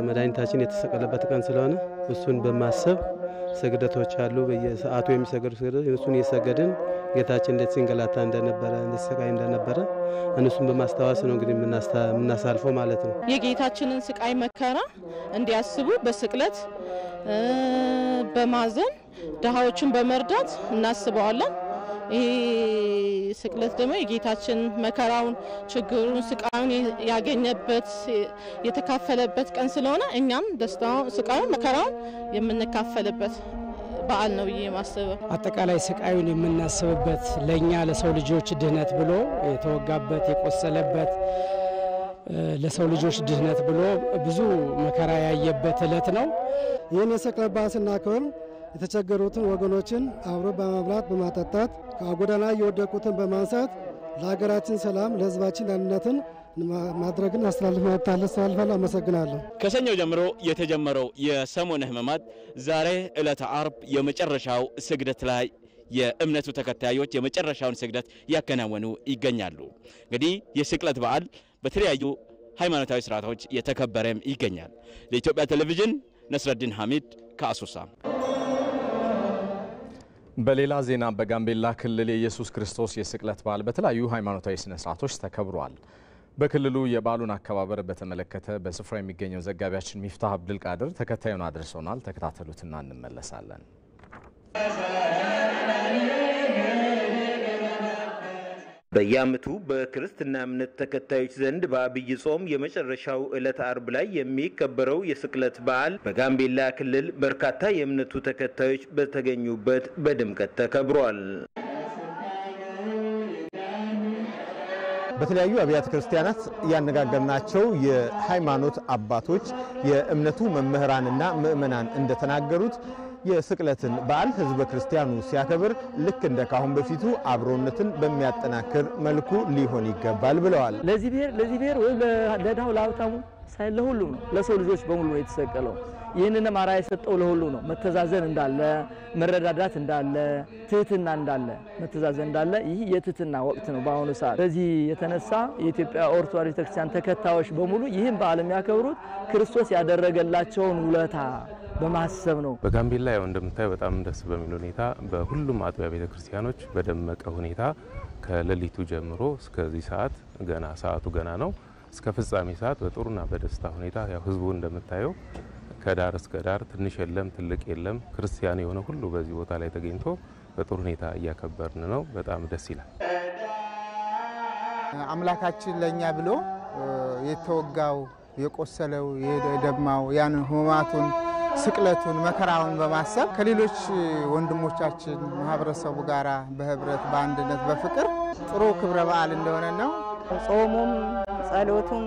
መድኃኒታችን የተሰቀለበት ቀን ስለሆነ እሱን በማሰብ ስግደቶች አሉ። በየሰዓቱ የሚሰገዱ ስግደቶች እሱን እየሰገድን ጌታችን እንዴት ሲንገላታ እንደነበረ እንዴት ሰቃይ እንደነበረ እነሱን በማስታወስ ነው እንግዲህ የምናሳልፈው ማለት ነው። የጌታችንን ስቃይ መከራ እንዲያስቡ በስቅለት በማዘን ድሃዎችን በመርዳት እናስበዋለን። ይሄ ስቅለት ደግሞ የጌታችን መከራውን ችግሩን ስቃዩን ያገኘበት የተካፈለበት ቀን ስለሆነ እኛም ደስታውን ስቃዩን መከራውን የምንካፈልበት በዓል ነው ብዬ ማስበው። አጠቃላይ ስቃዩን የምናስብበት ለኛ ለሰው ልጆች ድህነት ብሎ የተወጋበት የቆሰለበት ለሰው ልጆች ድህነት ብሎ ብዙ መከራ ያየበት ዕለት ነው። ይህን የስቅለት በዓል ስናከብር የተቸገሩትን ወገኖችን አብሮ በመብላት በማጠጣት ከጎዳና የወደቁትን በማንሳት ለሀገራችን ሰላም ለሕዝባችን አንድነትን ማድረግን አስተላልፋለሁ። አመሰግናለሁ። ከሰኞ ጀምሮ የተጀመረው የሰሙነ ሕማማት ዛሬ ዕለተ አርብ የመጨረሻው ስግደት ላይ የእምነቱ ተከታዮች የመጨረሻውን ስግደት ያከናወኑ ይገኛሉ። እንግዲህ የስቅለት በዓል በተለያዩ ሃይማኖታዊ ስርዓቶች የተከበረም ይገኛል። ለኢትዮጵያ ቴሌቪዥን ነስረዲን ሐሚድ ከአሶሳ። በሌላ ዜና በጋምቤላ ክልል የኢየሱስ ክርስቶስ የስቅለት በዓል በተለያዩ ሃይማኖታዊ ስነ ስርዓቶች ተከብሯል። በክልሉ የበዓሉን አከባበር በተመለከተ በስፍራው የሚገኘው ዘጋቢያችን ሚፍታህ አብዱልቃድር ተከታዩን አድርሶናል። ተከታተሉትና እንመለሳለን። በየዓመቱ በክርስትና እምነት ተከታዮች ዘንድ በአብይ ጾም የመጨረሻው ዕለት አርብ ላይ የሚከበረው የስቅለት በዓል በጋምቤላ ክልል በርካታ የእምነቱ ተከታዮች በተገኙበት በድምቀት ተከብሯል። በተለያዩ አብያተ ክርስቲያናት ያነጋገርናቸው የሃይማኖት አባቶች የእምነቱ መምህራንና ምእመናን እንደተናገሩት የስቅለትን በዓል ህዝበ ክርስቲያኑ ሲያከብር ልክ እንደ ካሁን በፊቱ አብሮነትን በሚያጠናክር መልኩ ሊሆን ይገባል ብለዋል። ለዚህ ብሔር ወይ ለዳው ላውጣው ሳይል ለሁሉ ነው፣ ለሰው ልጆች በሙሉ ነው የተሰቀለው። ይህንንም አርአያ የሰጠው ለሁሉ ነው። መተዛዘን እንዳለ፣ መረዳዳት እንዳለ፣ ትህትና እንዳለ፣ መተዛዘን እንዳለ ይህ የትህትና ወቅት ነው በአሁኑ ሰዓት። በዚህ የተነሳ የኢትዮጵያ ኦርቶዶክስ ቤተክርስቲያን ተከታዮች በሙሉ ይህን በዓል የሚያከብሩት ክርስቶስ ያደረገላቸውን ውለታ በማሰብ ነው። በጋምቤላ ያው እንደምታዩ በጣም ደስ በሚል ሁኔታ በሁሉም አጥቢያ ቤተክርስቲያኖች በደመቀ ሁኔታ ከሌሊቱ ጀምሮ እስከዚህ ሰዓት ሰዓቱ ገና ነው እስከ ፍጻሜ ሰዓት በጥሩና በደስታ ሁኔታ ያው ህዝቡ እንደምታየው ከዳር እስከ ዳር ትንሽ የለም ትልቅ የለም ክርስቲያን የሆነ ሁሉ በዚህ ቦታ ላይ ተገኝቶ በጥሩ ሁኔታ እያከበርን ነው። በጣም ደስ ይላል። አምላካችን ለኛ ብሎ የተወጋው የቆሰለው የደማው ያን ህማማቱን ስቅለቱን መከራውን በማሰብ ከሌሎች ወንድሞቻችን ማህበረሰቡ ጋራ በህብረት በአንድነት በፍቅር ጥሩ ክብረ በዓል እንደሆነ ነው። ጾሙም ጸሎቱም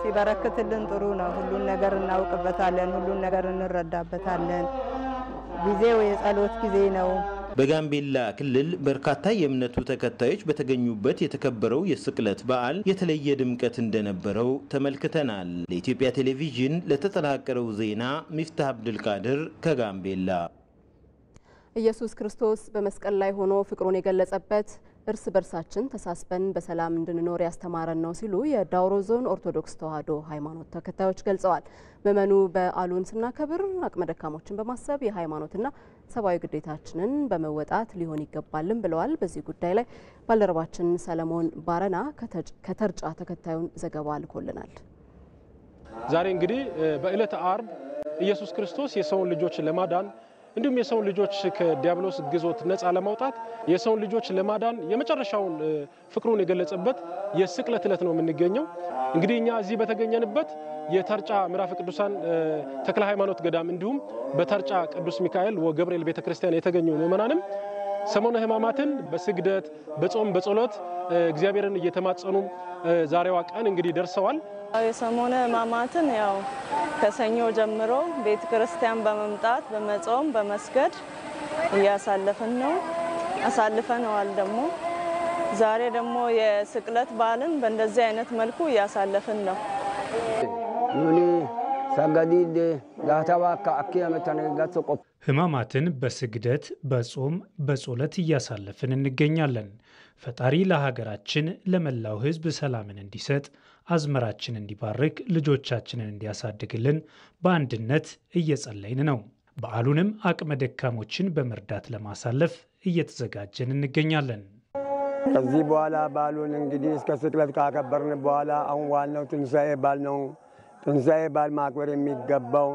ሲበረክትልን ጥሩ ነው። ሁሉን ነገር እናውቅበታለን፣ ሁሉን ነገር እንረዳበታለን። ጊዜው የጸሎት ጊዜ ነው። በጋምቤላ ክልል በርካታ የእምነቱ ተከታዮች በተገኙበት የተከበረው የስቅለት በዓል የተለየ ድምቀት እንደነበረው ተመልክተናል። ለኢትዮጵያ ቴሌቪዥን ለተጠናቀረው ዜና ሚፍታህ አብዱልቃድር ከጋምቤላ። ኢየሱስ ክርስቶስ በመስቀል ላይ ሆኖ ፍቅሩን የገለጸበት እርስ በርሳችን ተሳስበን በሰላም እንድንኖር ያስተማረን ነው ሲሉ የዳውሮ ዞን ኦርቶዶክስ ተዋሕዶ ሃይማኖት ተከታዮች ገልጸዋል። በመኑ በዓሉን ስናከብር አቅመ ደካሞችን በማሰብ የሃይማኖትና ሰብአዊ ግዴታችንን በመወጣት ሊሆን ይገባልን ብለዋል። በዚህ ጉዳይ ላይ ባልደረባችን ሰለሞን ባረና ከተርጫ ተከታዩን ዘገባ ልኮልናል። ዛሬ እንግዲህ በዕለተ አርብ ኢየሱስ ክርስቶስ የሰውን ልጆች ለማዳን እንዲሁም የሰውን ልጆች ከዲያብሎስ ግዞት ነፃ ለማውጣት የሰውን ልጆች ለማዳን የመጨረሻውን ፍቅሩን የገለጸበት የስቅለት ዕለት ነው የምንገኘው። እንግዲህ እኛ እዚህ በተገኘንበት የተርጫ ምዕራፈ ቅዱሳን ተክለ ሃይማኖት ገዳም እንዲሁም በተርጫ ቅዱስ ሚካኤል ወገብርኤል ቤተክርስቲያን የተገኙ ምእመናንም ሰሞነ ሕማማትን በስግደት በጾም በጸሎት እግዚአብሔርን እየተማጸኑ ዛሬዋ ቀን እንግዲህ ደርሰዋል። የሰሞነ ሕማማትን ያው ከሰኞ ጀምሮ ቤተ ክርስቲያን በመምጣት በመጾም በመስገድ እያሳለፈን ነው አሳልፈነዋል። ደግሞ ዛሬ ደግሞ የስቅለት በዓልን በእንደዚህ አይነት መልኩ እያሳለፈን ነው። ኑኒ ሰገዲድ ዳታባካ አኪያመተነጋት ቆ ሕማማትን በስግደት በጾም በጸሎት እያሳለፍን እንገኛለን። ፈጣሪ ለሀገራችን ለመላው ሕዝብ ሰላምን እንዲሰጥ አዝመራችን እንዲባርክ ልጆቻችንን እንዲያሳድግልን በአንድነት እየጸለይን ነው። በዓሉንም አቅመ ደካሞችን በመርዳት ለማሳለፍ እየተዘጋጀን እንገኛለን። ከዚህ በኋላ በዓሉን እንግዲህ እስከ ስቅለት ካከበርን በኋላ አሁን ዋናው ትንሣኤ በዓል ነው። ትንሣኤ በዓል ማክበር የሚገባው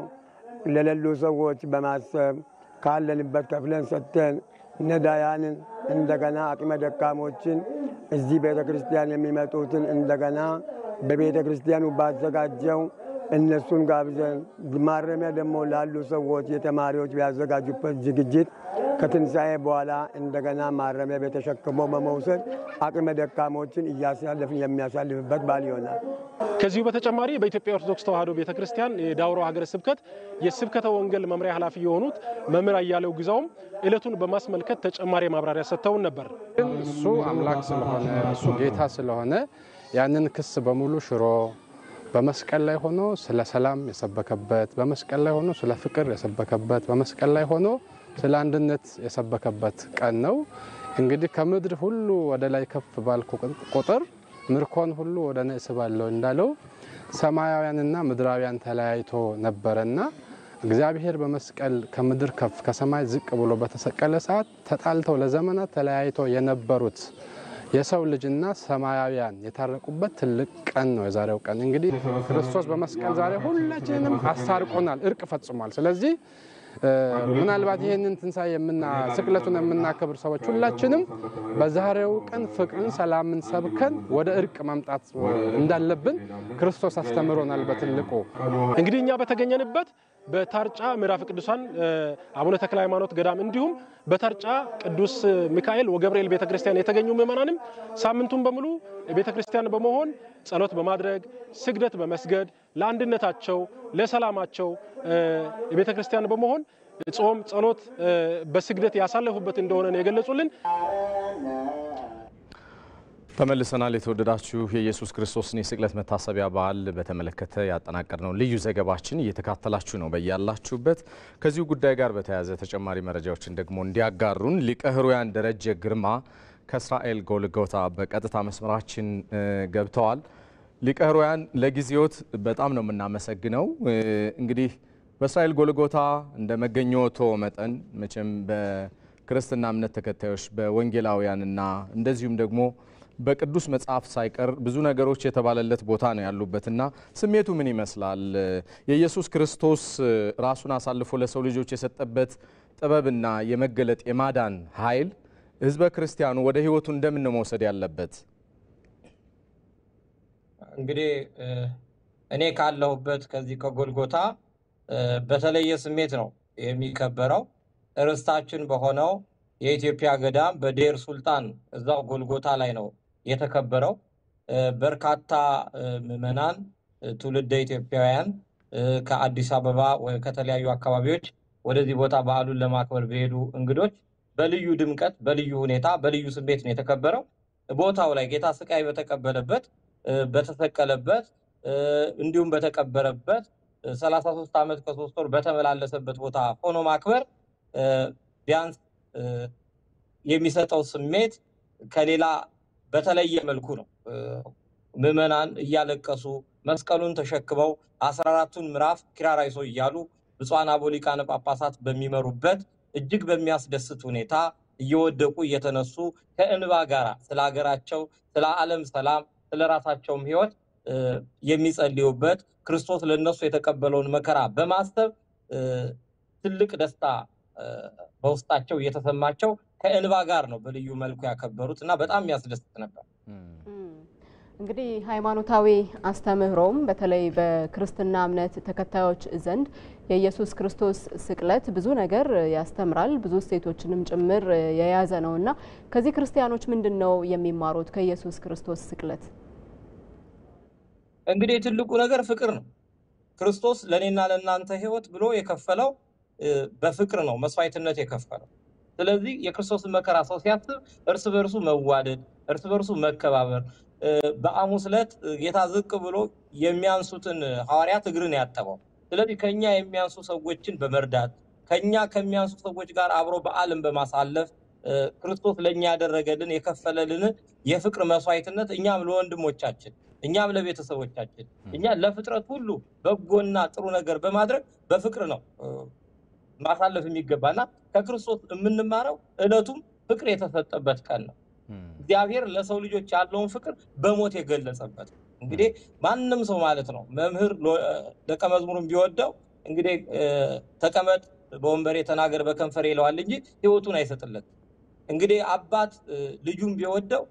ለሌሉ ሰዎች በማሰብ ካለንበት ከፍለን ሰጥተን ነዳያንን እንደገና አቅመ ደካሞችን እዚህ ቤተ ክርስቲያን የሚመጡትን እንደገና በቤተ ክርስቲያኑ ባዘጋጀው እነሱን ጋብዘን ማረሚያ ደግሞ ላሉ ሰዎች የተማሪዎች ያዘጋጁበት ዝግጅት ከትንሣኤ በኋላ እንደገና ማረሚያ ቤት ተሸክሞ በመውሰድ አቅመ ደካሞችን እያሳለፍን የሚያሳልፍበት በዓል ይሆናል። ከዚሁ በተጨማሪ በኢትዮጵያ ኦርቶዶክስ ተዋሕዶ ቤተክርስቲያን የዳውሮ ሀገረ ስብከት የስብከተ ወንጌል መምሪያ ኃላፊ የሆኑት መምህር አያሌው ግዛውም ዕለቱን በማስመልከት ተጨማሪ ማብራሪያ ሰጥተውን ነበር። እሱ አምላክ ስለሆነ እሱ ጌታ ስለሆነ ያንን ክስ በሙሉ ሽሮ በመስቀል ላይ ሆኖ ስለ ሰላም የሰበከበት፣ በመስቀል ላይ ሆኖ ስለ ፍቅር የሰበከበት፣ በመስቀል ላይ ሆኖ ስለ አንድነት የሰበከበት ቀን ነው። እንግዲህ ከምድር ሁሉ ወደ ላይ ከፍ ባልኩ ቁጥር ምርኮን ሁሉ ወደ እኔ እስባለሁ እንዳለው ሰማያውያንና ምድራውያን ተለያይቶ ነበረና እግዚአብሔር በመስቀል ከምድር ከፍ ከሰማይ ዝቅ ብሎ በተሰቀለ ሰዓት ተጣልተው ለዘመናት ተለያይቶ የነበሩት የሰው ልጅና ሰማያውያን የታረቁበት ትልቅ ቀን ነው የዛሬው ቀን። እንግዲህ ክርስቶስ በመስቀል ዛሬ ሁላችንንም አስታርቆናል፣ እርቅ ፈጽሟል። ስለዚህ ምናልባት ይሄንን ትንሣኤ ስቅለቱን የምናከብር ሰዎች ሁላችንም በዛሬው ቀን ፍቅርን፣ ሰላምን ሰብከን ወደ እርቅ መምጣት እንዳለብን ክርስቶስ አስተምሮናል በትልቁ። እንግዲህ እኛ በተገኘንበት በተርጫ ምዕራፈ ቅዱሳን አቡነ ተክለ ሃይማኖት ገዳም እንዲሁም በተርጫ ቅዱስ ሚካኤል ወገብርኤል ቤተክርስቲያን የተገኙ ምእመናንም ሳምንቱን በሙሉ ቤተክርስቲያን በመሆን ጸሎት በማድረግ ስግደት በመስገድ ለአንድነታቸው ለሰላማቸው ቤተክርስቲያን በመሆን ጾም ጸሎት በስግደት ያሳለፉበት እንደሆነ ነው የገለጹልን። ተመልሰናል። የተወደዳችሁ የኢየሱስ ክርስቶስን የስቅለት መታሰቢያ በዓል በተመለከተ ያጠናቀርነው ልዩ ዘገባችን እየተካተላችሁ ነው በያላችሁበት። ከዚሁ ጉዳይ ጋር በተያያዘ ተጨማሪ መረጃዎችን ደግሞ እንዲያጋሩን ሊቀ ሕሩያን ደረጀ ግርማ ከእስራኤል ጎልጎታ በቀጥታ መስመራችን ገብተዋል። ሊቀ ሕሩያን ለጊዜዎት በጣም ነው የምናመሰግነው። እንግዲህ በእስራኤል ጎልጎታ እንደ መገኘቶ መጠን መቼም በክርስትና እምነት ተከታዮች በወንጌላውያንና እንደዚሁም ደግሞ በቅዱስ መጽሐፍ ሳይቀር ብዙ ነገሮች የተባለለት ቦታ ነው ያሉበትና ስሜቱ ምን ይመስላል? የኢየሱስ ክርስቶስ ራሱን አሳልፎ ለሰው ልጆች የሰጠበት ጥበብና የመገለጥ የማዳን ኃይል ህዝበ ክርስቲያኑ ወደ ህይወቱ እንደምን መውሰድ ያለበት? እንግዲህ እኔ ካለሁበት ከዚህ ከጎልጎታ በተለየ ስሜት ነው የሚከበረው። ርስታችን በሆነው የኢትዮጵያ ገዳም በዴር ሱልጣን እዛው ጎልጎታ ላይ ነው የተከበረው። በርካታ ምዕመናን ትውልደ ኢትዮጵያውያን ከአዲስ አበባ ወይ ከተለያዩ አካባቢዎች ወደዚህ ቦታ በዓሉን ለማክበር በሄዱ እንግዶች በልዩ ድምቀት በልዩ ሁኔታ በልዩ ስሜት ነው የተከበረው። ቦታው ላይ ጌታ ስቃይ በተቀበለበት በተሰቀለበት እንዲሁም በተቀበረበት 33 ዓመት ከ3 ወር በተመላለሰበት ቦታ ሆኖ ማክበር ቢያንስ የሚሰጠው ስሜት ከሌላ በተለየ መልኩ ነው። ምዕመናን እያለቀሱ መስቀሉን ተሸክመው 14ቱን ምዕራፍ ኪራራይሶ እያሉ ብፁዓን አበው ሊቃነ ጳጳሳት በሚመሩበት እጅግ በሚያስደስት ሁኔታ እየወደቁ እየተነሱ ከእንባ ጋራ ስለ ሀገራቸው፣ ስለ ዓለም ሰላም፣ ስለ ራሳቸውም ሕይወት የሚጸልዩበት ክርስቶስ ለነሱ የተቀበለውን መከራ በማሰብ ትልቅ ደስታ በውስጣቸው እየተሰማቸው ከእንባ ጋር ነው በልዩ መልኩ ያከበሩት እና በጣም የሚያስደስት ነበር። እንግዲህ ሃይማኖታዊ አስተምህሮም በተለይ በክርስትና እምነት ተከታዮች ዘንድ የኢየሱስ ክርስቶስ ስቅለት ብዙ ነገር ያስተምራል፣ ብዙ እሴቶችንም ጭምር የያዘ ነውና ከዚህ ክርስቲያኖች ምንድነው የሚማሩት ከኢየሱስ ክርስቶስ ስቅለት? እንግዲህ ትልቁ ነገር ፍቅር ነው። ክርስቶስ ለኔና ለናንተ ሕይወት ብሎ የከፈለው በፍቅር ነው መስዋዕትነት የከፈለው። ስለዚህ የክርስቶስን መከራ ሰው ሲያስብ እርስ በርሱ መዋደድ፣ እርስ በርሱ መከባበር፣ በሐሙስ ዕለት ጌታ ዝቅ ብሎ የሚያንሱትን ሐዋርያት እግርን ያጠበው። ስለዚህ ከኛ የሚያንሱ ሰዎችን በመርዳት ከኛ ከሚያንሱ ሰዎች ጋር አብሮ በዓልን በማሳለፍ ክርስቶስ ለኛ ያደረገልን የከፈለልን የፍቅር መስዋዕትነት እኛም ለወንድሞቻችን እኛም ለቤተሰቦቻችን እኛ ለፍጥረት ሁሉ በጎና ጥሩ ነገር በማድረግ በፍቅር ነው ማሳለፍ የሚገባና ከክርስቶስ የምንማረው ዕለቱም ፍቅር የተሰጠበት ቀን ነው። እግዚአብሔር ለሰው ልጆች ያለውን ፍቅር በሞት የገለጸበት እንግዲህ ማንንም ሰው ማለት ነው መምህር ደቀ መዝሙሩን ቢወደው እንግዲህ ተቀመጥ በወንበሬ ተናገር በከንፈሬ ይለዋል እንጂ ሕይወቱን አይሰጥለት። እንግዲህ አባት ልጁን ቢወደው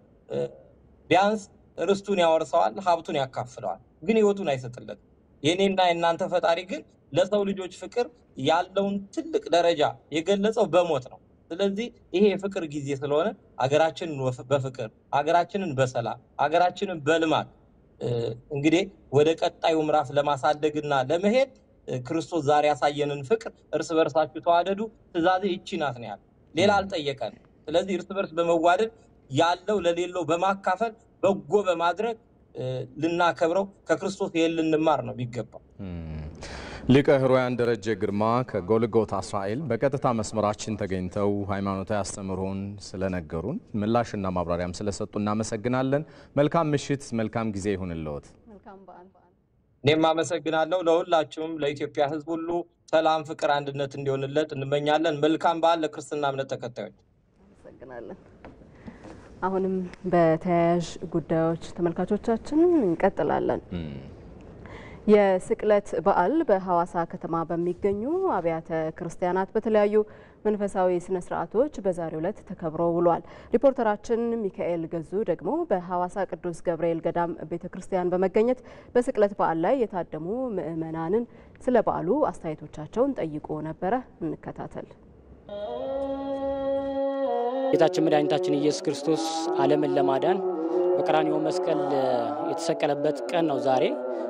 ቢያንስ ርስቱን ያወርሰዋል፣ ሀብቱን ያካፍለዋል፣ ግን ሕይወቱን አይሰጥለት። የኔና የናንተ ፈጣሪ ግን ለሰው ልጆች ፍቅር ያለውን ትልቅ ደረጃ የገለጸው በሞት ነው። ስለዚህ ይሄ የፍቅር ጊዜ ስለሆነ አገራችንን በፍቅር አገራችንን በሰላም አገራችንን በልማት እንግዲህ ወደ ቀጣዩ ምዕራፍ ለማሳደግና ለመሄድ ክርስቶስ ዛሬ ያሳየንን ፍቅር እርስ በርሳችሁ ተዋደዱ ትእዛዜ ይቺ ናት ነው ያለው። ሌላ አልጠየቀን። ስለዚህ እርስ በርስ በመዋደድ ያለው ለሌለው በማካፈል በጎ በማድረግ ልናከብረው ከክርስቶስ ልንማር ነው የሚገባው። ሊቀ ሕሩያን ደረጀ ግርማ ከጎልጎታ እስራኤል በቀጥታ መስመራችን ተገኝተው ሃይማኖታዊ አስተምህሮን ስለነገሩን ምላሽና ማብራሪያም ስለሰጡ እናመሰግናለን። መልካም ምሽት፣ መልካም ጊዜ ይሁንልዎት። እኔም አመሰግናለሁ። ለሁላችሁም ለኢትዮጵያ ሕዝብ ሁሉ ሰላም፣ ፍቅር፣ አንድነት እንዲሆንለት እንመኛለን። መልካም በዓል ለክርስትና እምነት ተከታዮች። አመሰግናለን። አሁንም በተያያዥ ጉዳዮች ተመልካቾቻችን እንቀጥላለን። የስቅለት በዓል በሐዋሳ ከተማ በሚገኙ አብያተ ክርስቲያናት በተለያዩ መንፈሳዊ ስነ ስርዓቶች በዛሬው ዕለት ተከብሮ ውሏል። ሪፖርተራችን ሚካኤል ገዙ ደግሞ በሐዋሳ ቅዱስ ገብርኤል ገዳም ቤተክርስቲያን በመገኘት በስቅለት በዓል ላይ የታደሙ ምዕመናንን ስለ በዓሉ አስተያየቶቻቸውን ጠይቆ ነበረ። እንከታተል። ጌታችን መድኃኒታችን ኢየሱስ ክርስቶስ ዓለምን ለማዳን በቀራንዮ መስቀል የተሰቀለበት ቀን ነው ዛሬ።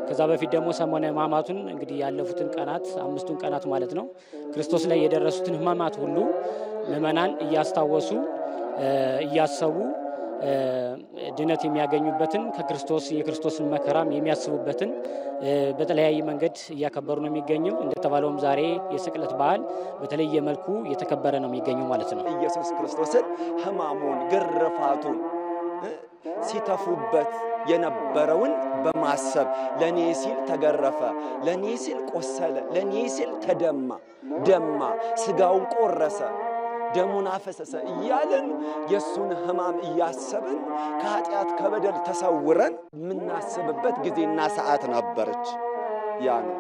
ከዛ በፊት ደግሞ ሰሞነ ሕማማቱን እንግዲህ ያለፉትን ቀናት 5ቱን ቀናት ማለት ነው ክርስቶስ ላይ የደረሱትን ሕማማት ሁሉ ምዕመናን እያስታወሱ እያሰቡ ድነት የሚያገኙበትን ከክርስቶስ የክርስቶስን መከራም የሚያስቡበትን በተለያየ መንገድ እያከበሩ ነው የሚገኙ። እንደተባለውም ዛሬ የስቅለት በዓል በተለየ መልኩ የተከበረ ነው የሚገኘው ማለት ነው። ኢየሱስ ክርስቶስን ሕማሙን ግርፋቱን ሲተፉበት የነበረውን በማሰብ ለኔ ሲል ተገረፈ፣ ለኔ ሲል ቆሰለ፣ ለኔ ሲል ተደማ፣ ስጋውን ቆረሰ፣ ደሙን አፈሰሰ እያልን የሱን ሕማም እያሰብን ከኃጢአት ከበደል ተሰውረን የምናስብበት ጊዜና ሰዓት ነበረች። ያ ነው።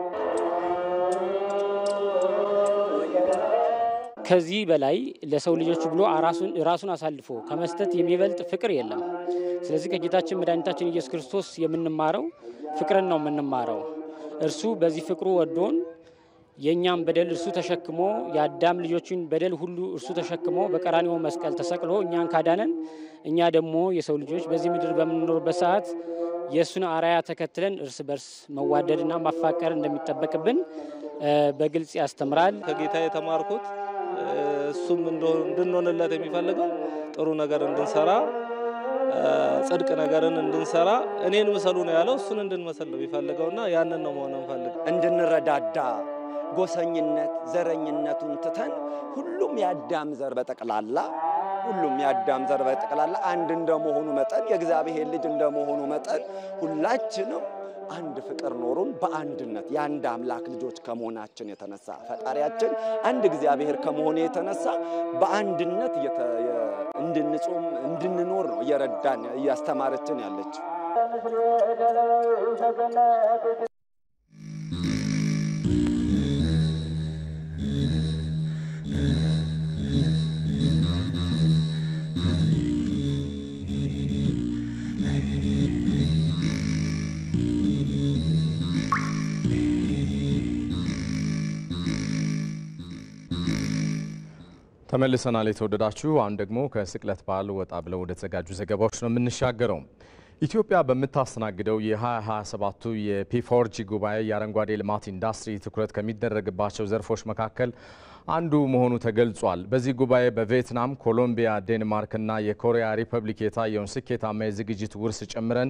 ከዚህ በላይ ለሰው ልጆች ብሎ ራሱን አሳልፎ ከመስጠት የሚበልጥ ፍቅር የለም። ስለዚህ ከጌታችን መድኃኒታችን ኢየሱስ ክርስቶስ የምንማረው ፍቅርን ነው የምንማረው። እርሱ በዚህ ፍቅሩ ወዶን የኛም በደል እርሱ ተሸክሞ የአዳም ልጆችን በደል ሁሉ እርሱ ተሸክሞ በቀራንዮ መስቀል ተሰቅሎ እኛን ካዳነን እኛ ደግሞ የሰው ልጆች በዚህ ምድር በምንኖርበት ሰዓት የሱን አራያ ተከትለን እርስ በርስ መዋደድና ማፋቀር እንደሚጠበቅብን በግልጽ ያስተምራል። ከጌታ የተማርኩት እሱም እንድንሆንለት የሚፈልገው ጥሩ ነገር እንድንሰራ ጽድቅ ነገርን እንድንሰራ እኔን ምሰሉ ነው ያለው። እሱን እንድንመስል ነው የሚፈልገውና ያንን ነው መሆን እንፈልገው። እንድንረዳዳ ጎሰኝነት ዘረኝነቱን ትተን ሁሉም የአዳም ዘር በጠቅላላ አንድ እንደመሆኑ መጠን የእግዚአብሔር ልጅ እንደመሆኑ መጠን ሁላችንም አንድ ፍቅር ኖሩን በአንድነት የአንድ አምላክ ልጆች ከመሆናችን የተነሳ ፈጣሪያችን አንድ እግዚአብሔር ከመሆኑ የተነሳ በአንድነት እንድንጾም እንድንኖር ነው እየረዳን እያስተማረችን ያለች። ተመልሰናል የተወደዳችሁ። አሁን ደግሞ ከስቅለት በዓል ወጣ ብለው ወደ ተዘጋጁ ዘገባዎች ነው የምንሻገረው። ኢትዮጵያ በምታስተናግደው የ2027ቱ የፒ4ጂ ጉባኤ የአረንጓዴ ልማት ኢንዱስትሪ ትኩረት ከሚደረግባቸው ዘርፎች መካከል አንዱ መሆኑ ተገልጿል። በዚህ ጉባኤ በቪየትናም፣ ኮሎምቢያ፣ ዴንማርክና የኮሪያ ሪፐብሊክ የታየውን ስኬታማ የዝግጅት ውርስ ጨምረን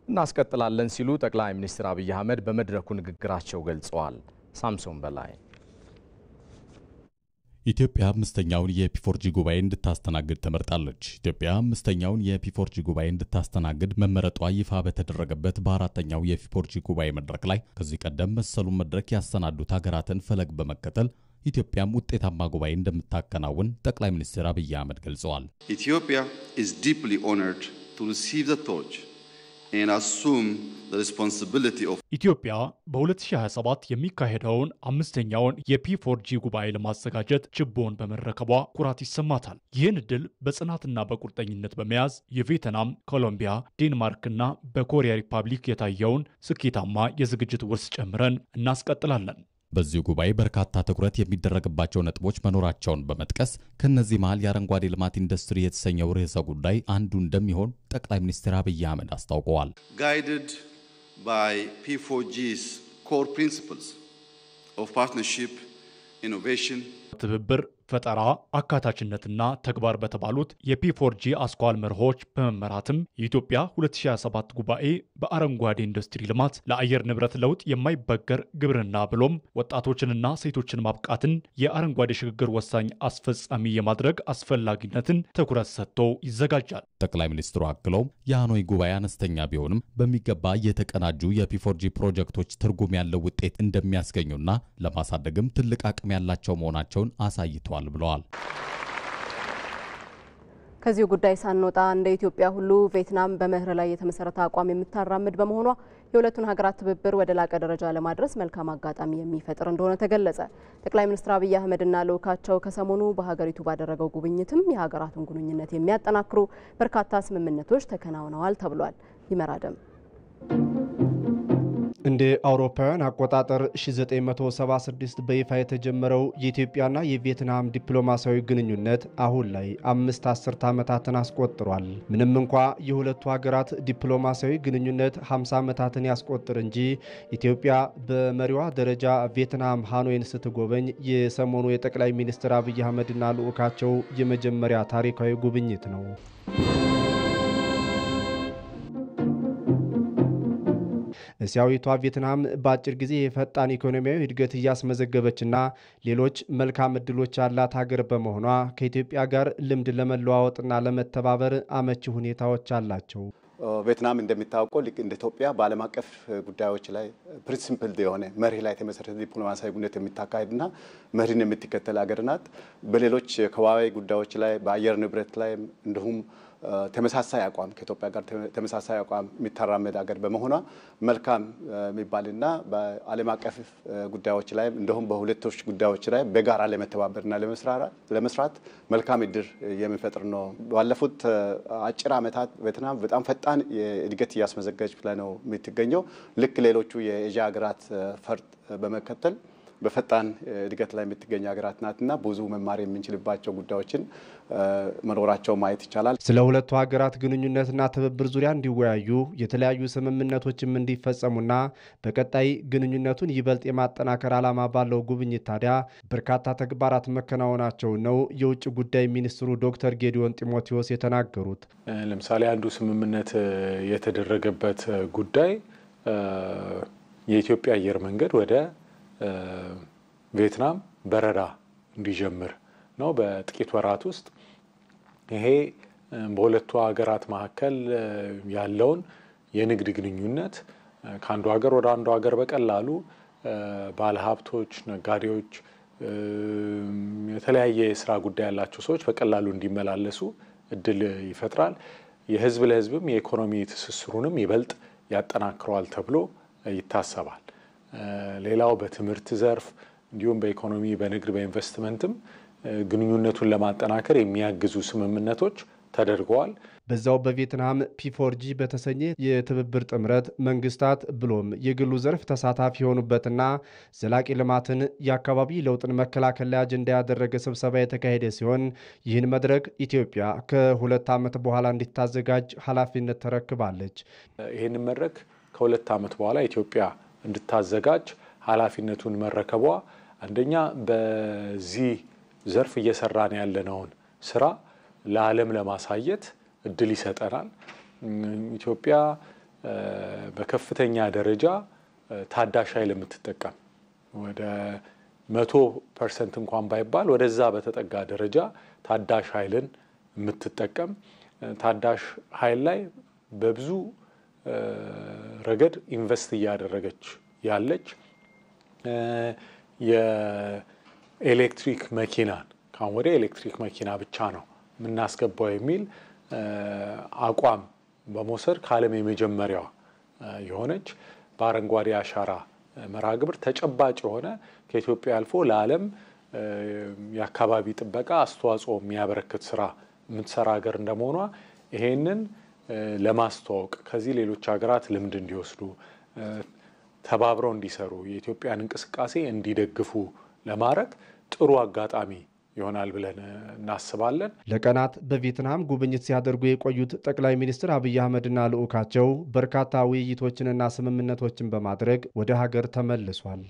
እናስቀጥላለን ሲሉ ጠቅላይ ሚኒስትር አብይ አህመድ በመድረኩ ንግግራቸው ገልጸዋል። ሳምሶን በላይ ኢትዮጵያ አምስተኛውን የፒ4ጂ ጉባኤ እንድታስተናግድ ተመርጣለች። ኢትዮጵያ አምስተኛውን የፒ4ጂ ጉባኤ እንድታስተናግድ መመረጧ ይፋ በተደረገበት በአራተኛው የፒ4ጂ ጉባኤ መድረክ ላይ ከዚህ ቀደም መሰሉን መድረክ ያሰናዱት ሀገራትን ፈለግ በመከተል ኢትዮጵያም ውጤታማ ጉባኤ እንደምታከናውን ጠቅላይ ሚኒስትር አብይ አህመድ ገልጸዋል። Ethiopia is deeply honored to receive the torch and assume the responsibility of ኢትዮጵያ በ2027 የሚካሄደውን አምስተኛውን የፒ4ጂ ጉባኤ ለማዘጋጀት ችቦን በመረከቧ ኩራት ይሰማታል። ይህን ዕድል በጽናትና በቁርጠኝነት በመያዝ የቪየትናም፣ ኮሎምቢያ፣ ዴንማርክና በኮሪያ ሪፐብሊክ የታየውን ስኬታማ የዝግጅት ውርስ ጨምረን እናስቀጥላለን። በዚህ ጉባኤ በርካታ ትኩረት የሚደረግባቸው ነጥቦች መኖራቸውን በመጥቀስ ከነዚህ መሃል የአረንጓዴ ልማት ኢንዱስትሪ የተሰኘው ርዕሰ ጉዳይ አንዱ እንደሚሆን ጠቅላይ ሚኒስትር አብይ አህመድ አስታውቀዋል። Guided by P4G's core principles of partnership, innovation, ትብብር፣ ፈጠራ፣ አካታችነትና ተግባር በተባሉት የፒ4ጂ አስኳል መርሆች በመመራትም የኢትዮጵያ 2027 ጉባኤ በአረንጓዴ ኢንዱስትሪ ልማት፣ ለአየር ንብረት ለውጥ የማይበገር ግብርና ብሎም ወጣቶችንና ሴቶችን ማብቃትን የአረንጓዴ ሽግግር ወሳኝ አስፈጻሚ የማድረግ አስፈላጊነትን ትኩረት ሰጥቶ ይዘጋጃል። ጠቅላይ ሚኒስትሩ አክለውም የሃኖይ ጉባኤ አነስተኛ ቢሆንም በሚገባ የተቀናጁ የፒ4ጂ ፕሮጀክቶች ትርጉም ያለው ውጤት እንደሚያስገኙና ለማሳደግም ትልቅ አቅም ያላቸው መሆናቸውን አሳይተዋል ብለዋል። ከዚህ ጉዳይ ሳንወጣ እንደ ኢትዮጵያ ሁሉ ቪየትናም በመርህ ላይ የተመሰረተ አቋም የምታራምድ በመሆኗ የሁለቱን ሀገራት ትብብር ወደ ላቀ ደረጃ ለማድረስ መልካም አጋጣሚ የሚፈጥር እንደሆነ ተገለጸ። ጠቅላይ ሚኒስትር አብይ አህመድና ልኡካቸው ከሰሞኑ በሀገሪቱ ባደረገው ጉብኝትም የሀገራቱን ግንኙነት የሚያጠናክሩ በርካታ ስምምነቶች ተከናውነዋል ተብሏል። ይመራደም እንደ አውሮፓውያን አቆጣጠር 1976 በይፋ የተጀመረው የኢትዮጵያና የቪየትናም ዲፕሎማሲያዊ ግንኙነት አሁን ላይ 5 አስርት ዓመታትን አስቆጥሯል። ምንም እንኳ የሁለቱ ሀገራት ዲፕሎማሲያዊ ግንኙነት 50 ዓመታትን ያስቆጥር እንጂ ኢትዮጵያ በመሪዋ ደረጃ ቪየትናም ሃኖይን ስትጎበኝ የሰሞኑ የጠቅላይ ሚኒስትር አብይ አህመድና ልኡካቸው የመጀመሪያ ታሪካዊ ጉብኝት ነው። እስያዊቷ ቪየትናም በአጭር ጊዜ የፈጣን ኢኮኖሚያዊ እድገት እያስመዘገበችና ሌሎች መልካም ዕድሎች ያላት ሀገር በመሆኗ ከኢትዮጵያ ጋር ልምድ ለመለዋወጥና ለመተባበር አመቺ ሁኔታዎች አላቸው። ቬትናም እንደሚታወቀው ልክ እንደ ኢትዮጵያ በዓለም አቀፍ ጉዳዮች ላይ ፕሪንሲፕል የሆነ መርህ ላይ የተመሰረተ ዲፕሎማሲያዊ ግንኙነት የምታካሄድና መርህን የምትከተል ሀገር ናት። በሌሎች ከባቢ ጉዳዮች ላይ በአየር ንብረት ላይ እንዲሁም ተመሳሳይ አቋም ከኢትዮጵያ ጋር ተመሳሳይ አቋም የሚተራመድ ሀገር በመሆኗ መልካም የሚባልና በዓለም አቀፍ ጉዳዮች ላይ እንደሁም በሁለቶች ጉዳዮች ላይ በጋራ ለመተባበርና ለመስራት መልካም እድል የሚፈጥር ነው። ባለፉት አጭር ዓመታት ቬትናም በጣም ፈጣን እድገት እያስመዘገበች ነው የምትገኘው። ልክ ሌሎቹ የኤዥያ ሀገራት ፈርጥ በመከተል በፈጣን እድገት ላይ የምትገኝ ሀገራት ናትና ብዙ መማር የምንችልባቸው ጉዳዮችን መኖራቸው ማየት ይቻላል። ስለ ሁለቱ ሀገራት ግንኙነትና ትብብር ዙሪያ እንዲወያዩ የተለያዩ ስምምነቶችም እንዲፈጸሙና በቀጣይ ግንኙነቱን ይበልጥ የማጠናከር ዓላማ ባለው ጉብኝት ታዲያ በርካታ ተግባራት መከናወናቸው ነው የውጭ ጉዳይ ሚኒስትሩ ዶክተር ጌዲዮን ጢሞቴዎስ የተናገሩት። ለምሳሌ አንዱ ስምምነት የተደረገበት ጉዳይ የኢትዮጵያ አየር መንገድ ወደ ቬትናም በረራ እንዲጀምር ነው በጥቂት ወራት ውስጥ። ይሄ በሁለቱ ሀገራት መካከል ያለውን የንግድ ግንኙነት ከአንዱ ሀገር ወደ አንዱ ሀገር በቀላሉ ባለሀብቶች፣ ነጋዴዎች፣ የተለያየ የስራ ጉዳይ ያላቸው ሰዎች በቀላሉ እንዲመላለሱ እድል ይፈጥራል። የህዝብ ለህዝብም የኢኮኖሚ ትስስሩንም ይበልጥ ያጠናክረዋል ተብሎ ይታሰባል። ሌላው በትምህርት ዘርፍ እንዲሁም በኢኮኖሚ በንግድ በኢንቨስትመንትም ግንኙነቱን ለማጠናከር የሚያግዙ ስምምነቶች ተደርገዋል። በዛው በቬትናም ፒ4ጂ በተሰኘ የትብብር ጥምረት መንግስታት ብሎም የግሉ ዘርፍ ተሳታፊ የሆኑበትና ዘላቂ ልማትን የአካባቢ ለውጥን መከላከል ላይ አጀንዳ ያደረገ ስብሰባ የተካሄደ ሲሆን ይህን መድረክ ኢትዮጵያ ከ2 ዓመት በኋላ እንድታዘጋጅ ኃላፊነት ተረክባለች። ይህን መድረክ ከ2 ዓመት በኋላ ኢትዮጵያ እንድታዘጋጅ ኃላፊነቱን መረከቧ አንደኛ በዚህ ዘርፍ እየሰራን ያለነውን ስራ ለዓለም ለማሳየት እድል ይሰጠናል። ኢትዮጵያ በከፍተኛ ደረጃ ታዳሽ ኃይል የምትጠቀም ወደ 100% እንኳን ባይባል ወደዛ በተጠጋ ደረጃ ታዳሽ ኃይልን የምትጠቀም ታዳሽ ኃይል ላይ በብዙ ረገድ ኢንቨስት እያደረገች ያለች የኤሌክትሪክ መኪናን ካሁን ወደ ኤሌክትሪክ መኪና ብቻ ነው የምናስገባው የሚል አቋም በመውሰድ ከዓለም የመጀመሪያዋ የሆነች በአረንጓዴ አሻራ መርሃ ግብር ተጨባጭ የሆነ ከኢትዮጵያ አልፎ ለዓለም የአካባቢ ጥበቃ አስተዋጽኦ የሚያበረክት ስራ የምትሰራ ሀገር እንደመሆኗ ይሄንን ለማስተዋወቅ ከዚህ ሌሎች ሀገራት ልምድ እንዲወስዱ ተባብረው እንዲሰሩ የኢትዮጵያን እንቅስቃሴ እንዲደግፉ ለማድረግ ጥሩ አጋጣሚ ይሆናል ብለን እናስባለን። ለቀናት በቬትናም ጉብኝት ሲያደርጉ የቆዩት ጠቅላይ ሚኒስትር አብይ አህመድና ልዑካቸው በርካታ ውይይቶችንና ስምምነቶችን በማድረግ ወደ ሀገር ተመልሷል።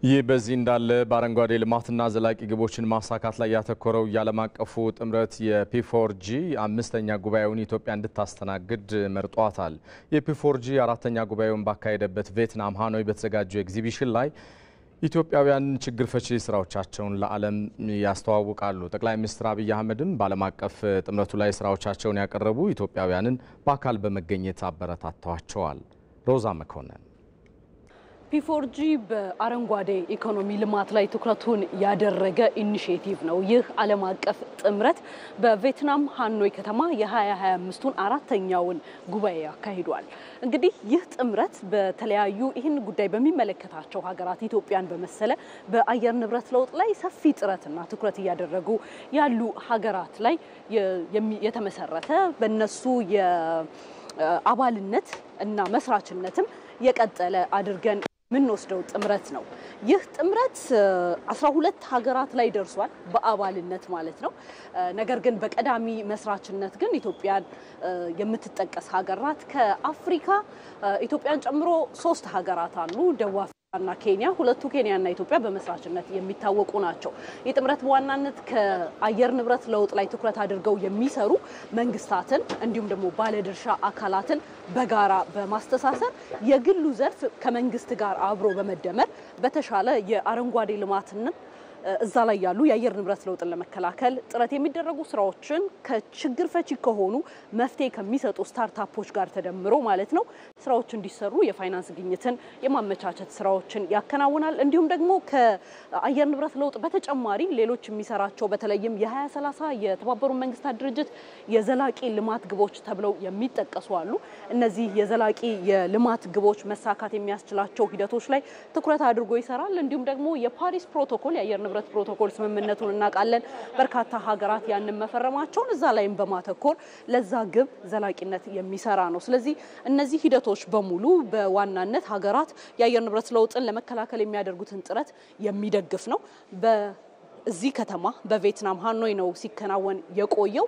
ይህ በዚህ እንዳለ በአረንጓዴ ልማትና ዘላቂ ግቦችን ማሳካት ላይ ያተኮረው የዓለም አቀፉ ጥምረት የፒ4ጂ 5ኛ ጉባኤውን ኢትዮጵያ እንድታስተናግድ መርጧታል። የፒ4ጂ 4ኛ ጉባኤውን ባካሄደበት ቬትናም ሃኖይ በተዘጋጀው ኤግዚቢሽን ላይ ኢትዮጵያውያን ችግር ፈቺ ስራዎቻቸውን ለዓለም ያስተዋውቃሉ። ጠቅላይ ሚኒስትር አብይ አህመድም በዓለም አቀፍ ጥምረቱ ላይ ስራዎቻቸውን ያቀረቡ ኢትዮጵያውያንን በአካል በመገኘት አበረታተዋቸዋል። ሮዛ መኮንን ፒ4ጂ በአረንጓዴ ኢኮኖሚ ልማት ላይ ትኩረቱን ያደረገ ኢኒሼቲቭ ነው። ይህ ዓለም አቀፍ ጥምረት በቬትናም ሃኖይ ከተማ የ2025ቱን 4ኛውን ጉባኤ ያካሂዷል። እንግዲህ ይህ ጥምረት በተለያዩ ይህን ጉዳይ በሚመለከታቸው ሀገራት ኢትዮጵያን በመሰለ በአየር ንብረት ለውጥ ላይ ሰፊ ጥረትና ትኩረት እያደረጉ ያሉ ሀገራት ላይ የተመሰረተ በእነሱ የአባልነት እና መስራችነትም የቀጠለ አድርገን ምን ወስደው ጥምረት ነው። ይህ ጥምረት 12 ሀገራት ላይ ደርሷል በአባልነት ማለት ነው። ነገር ግን በቀዳሚ መስራችነት ግን ኢትዮጵያን የምትጠቀስ ሀገር ናት። ከአፍሪካ ኢትዮጵያን ጨምሮ 3 ሀገራት አሉ። ደቡብ አፍሪካና ኬንያ፣ ሁለቱ ኬንያና ኢትዮጵያ በመስራችነት የሚታወቁ ናቸው። የጥምረት በዋናነት ከአየር ንብረት ለውጥ ላይ ትኩረት አድርገው የሚሰሩ መንግስታትን እንዲሁም ደግሞ ባለድርሻ አካላትን በጋራ በማስተሳሰር የግሉ ዘርፍ ከመንግስት ጋር አብሮ በመደመር በተሻለ የአረንጓዴ ልማትን እዛ ላይ ያሉ የአየር ንብረት ለውጥን ለመከላከል ጥረት የሚደረጉ ስራዎችን ከችግር ፈቺ ከሆኑ መፍትሄ ከሚሰጡ ስታርታፖች ጋር ተደምሮ ማለት ነው ስራዎች እንዲሰሩ የፋይናንስ ግኝትን የማመቻቸት ስራዎችን ያከናውናል። እንዲሁም ደግሞ ከአየር ንብረት ለውጥ በተጨማሪ ሌሎች የሚሰራቸው በተለይም የ2030 የተባበሩት መንግስታት ድርጅት የዘላቂ ልማት ግቦች ተብለው የሚጠቀሱ አሉ። እነዚህ የዘላቂ የልማት ግቦች መሳካት የሚያስችላቸው ሂደቶች ላይ ትኩረት አድርጎ ይሰራል። እንዲሁም ደግሞ የፓሪስ ፕሮቶኮል የአየር ንብረት ፕሮቶኮል ስምምነቱን እናውቃለን። በርካታ ሀገራት ያንን መፈረማቸውን እዛ ላይም በማተኮር ለዛ ግብ ዘላቂነት የሚሰራ ነው። ስለዚህ እነዚህ ሂደቶች በሙሉ በዋናነት ሀገራት የአየር ንብረት ለውጥን ለመከላከል የሚያደርጉትን ጥረት የሚደግፍ ነው። እዚህ ከተማ በቪየትናም ሃኖይ ነው ሲከናወን የቆየው።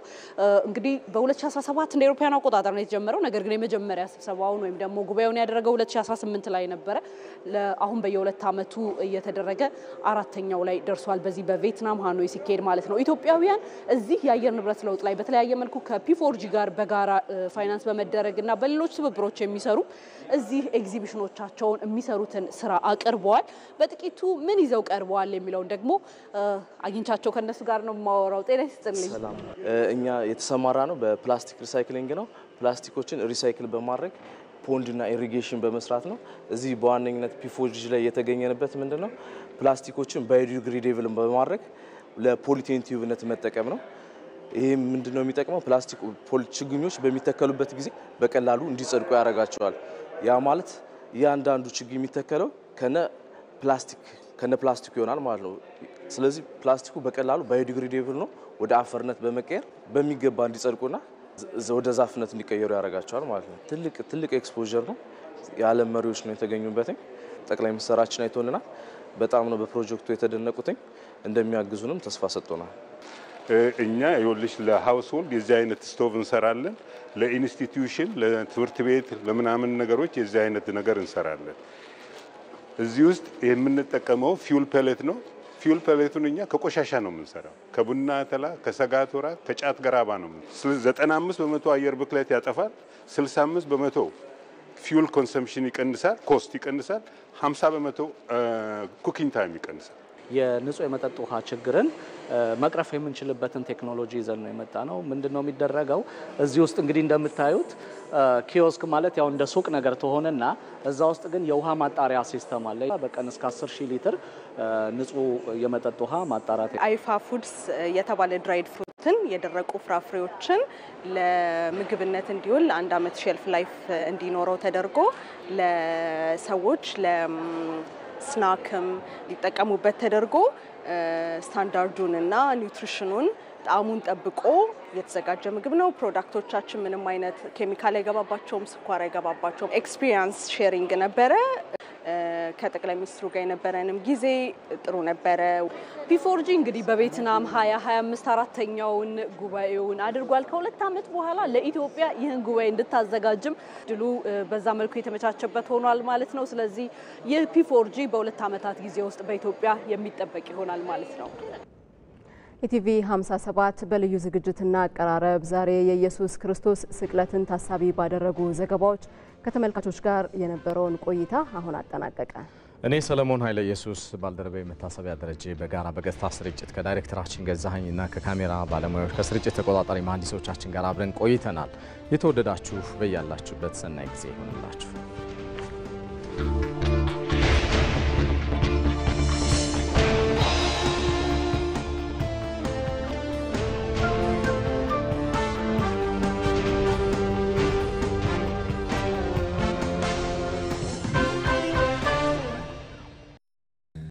እንግዲህ በ2017 እንደ አውሮፓውያን አቆጣጠር ነው የተጀመረው። ነገር ግን የመጀመሪያ ስብሰባውን ወይም ደግሞ ጉባኤውን ያደረገው 2018 ላይ ነበር። አሁን በየሁለት ዓመቱ እየተደረገ አራተኛው ላይ ደርሷል። በዚህ በቪየትናም ሃኖይ ሲካሄድ ማለት ነው። ኢትዮጵያውያን እዚህ የአየር ንብረት ለውጥ ላይ በተለያየ መልኩ ከፒ4ጂ ጋር በጋራ ፋይናንስ በመደረግና በሌሎች ትብብሮች የሚሰሩ እዚህ ኤግዚቢሽኖቻቸውን የሚሰሩትን ስራ አቅርበዋል። በጥቂቱ ምን ይዘው ቀርበዋል የሚለውን ደግሞ አግኝቻቸው ከነሱ ጋር ነው ማወራው። ጤና ይስጥልኝ። ሰላም። እኛ የተሰማራ ነው በፕላስቲክ ሪሳይክሊንግ ነው። ፕላስቲኮችን ሪሳይክል በማድረግ ፖንድና ኢሪጌሽን በመስራት ነው። እዚህ በዋነኝነት ፒ4ጂ ላይ የተገኘንበት ምንድነው ፕላስቲኮችን ባዮዲግሬዴብል በማድረግ ለፖሊቴን ቲዩብነት መጠቀም ነው። ይሄ ምንድነው የሚጠቅመው ፕላስቲክ ችግኞች በሚተከሉበት ጊዜ በቀላሉ እንዲጸድቁ ያደርጋቸዋል። ያ ማለት ያንዳንዱ ችግኝ የሚተከለው ከነ ፕላስቲክ ይሆናል ማለት ነው። ስለዚህ ፕላስቲኩ በቀላሉ ባዮዲግሬዴብል ነው። ወደ አፈርነት በመቀየር በሚገባ እንዲጸድቁና ወደ ዛፍነት እንዲቀየሩ ያደርጋቸዋል ማለት ነው። ትልቅ ኤክስፖዠር ነው። የዓለም መሪዎች ነው የተገኙበት። ጠቅላይ ሚኒስትራችን አይቶንና በጣም ነው በፕሮጀክቱ የተደነቁት። እንደሚያግዙንም ተስፋ ሰጥቶናል። እኛ ይኸውልሽ ለሃውስሆልድ የዚህ አይነት ስቶቭ እንሰራለን። ለኢንስቲትዩሽን፣ ለትምህርት ቤት፣ ለምናምን ነገሮች የዚህ አይነት ነገር እንሰራለን። እዚህ ውስጥ የምንጠቀመው ፊውል ፔሌት ነው። ፊውል ፔሌቱን እኛ ከቆሻሻ ነው የምንሰራው። ከቡና ተላ፣ ከሰጋቶራ፣ ከጫት ገራባ ነው። 95% አየር ብክለት ያጠፋል። 65% ፊውል ኮንሰምፕሽን ይቀንሳል፣ ኮስት ይቀንሳል። 50% ኩኪንግ ታይም ይቀንሳል። የንጹህ የመጠጥ ውሃ ችግርን መቅረፍ የምንችልበትን ቴክኖሎጂ ይዘን ነው የመጣ ነው። ምንድነው የሚደረገው እዚህ ውስጥ እንግዲህ እንደምታዩት ኪዮስክ ማለት ያው እንደ ሱቅ ነገር ተሆነና እዛ ውስጥ ግን የውሃ ማጣሪያ ሲስተም አለ። በቀን እስከ 10,000 ሊትር ንጹህ የመጠጥ ውሃ ማጣራት። አይፋ ፉድስ የተባለ ድራይድ ፍሩትን የደረቁ ፍራፍሬዎችን ለምግብነት እንዲውል አንድ አመት ሼልፍ ላይፍ እንዲኖረው ተደርጎ ለሰዎች ስናክም ሊጠቀሙበት ተደርጎ ስታንዳርዱንና ኒውትሪሽኑን ጣዕሙን ጠብቆ የተዘጋጀ ምግብ ነው። ፕሮዳክቶቻችን ምንም አይነት ኬሚካል አይገባባቸውም፣ ስኳር አይገባባቸውም። ኤክስፒሪየንስ ሼሪንግ ነበረ። ከጠቅላይ ሚኒስትሩ ጋር የነበረንም ጊዜ ጥሩ ነበረ። ፒ4ጂ እንግዲህ በቪየትናም 2025 አራተኛውን ጉባኤውን አድርጓል። ከሁለት ዓመት በኋላ ለኢትዮጵያ ይህን ጉባኤ እንድታዘጋጅም ድሉ በዛ መልኩ የተመቻቸበት ሆኗል ማለት ነው። ስለዚህ ይህ ፒ4ጂ በሁለት ዓመታት ጊዜ ውስጥ በኢትዮጵያ የሚጠበቅ ይሆናል ማለት ነው። ኢቲቪ 57 በልዩ ዝግጅትና አቀራረብ ዛሬ የኢየሱስ ክርስቶስ ስቅለትን ታሳቢ ባደረጉ ዘገባዎች ከተመልካቾች ጋር የነበረውን ቆይታ አሁን አጠናቀቀ። እኔ ሰለሞን ኃይለ ኢየሱስ ባልደረባዬ መታሰቢያ ደረጀ በጋራ በቀጥታ ስርጭት ከዳይሬክተራችን ገዛኸኝና ከካሜራ ባለሙያዎች ከስርጭት ተቆጣጣሪ መሐንዲሶቻችን ጋር አብረን ቆይተናል። የተወደዳችሁ በያላችሁበት ሰናይ ጊዜ ይሁንላችሁ።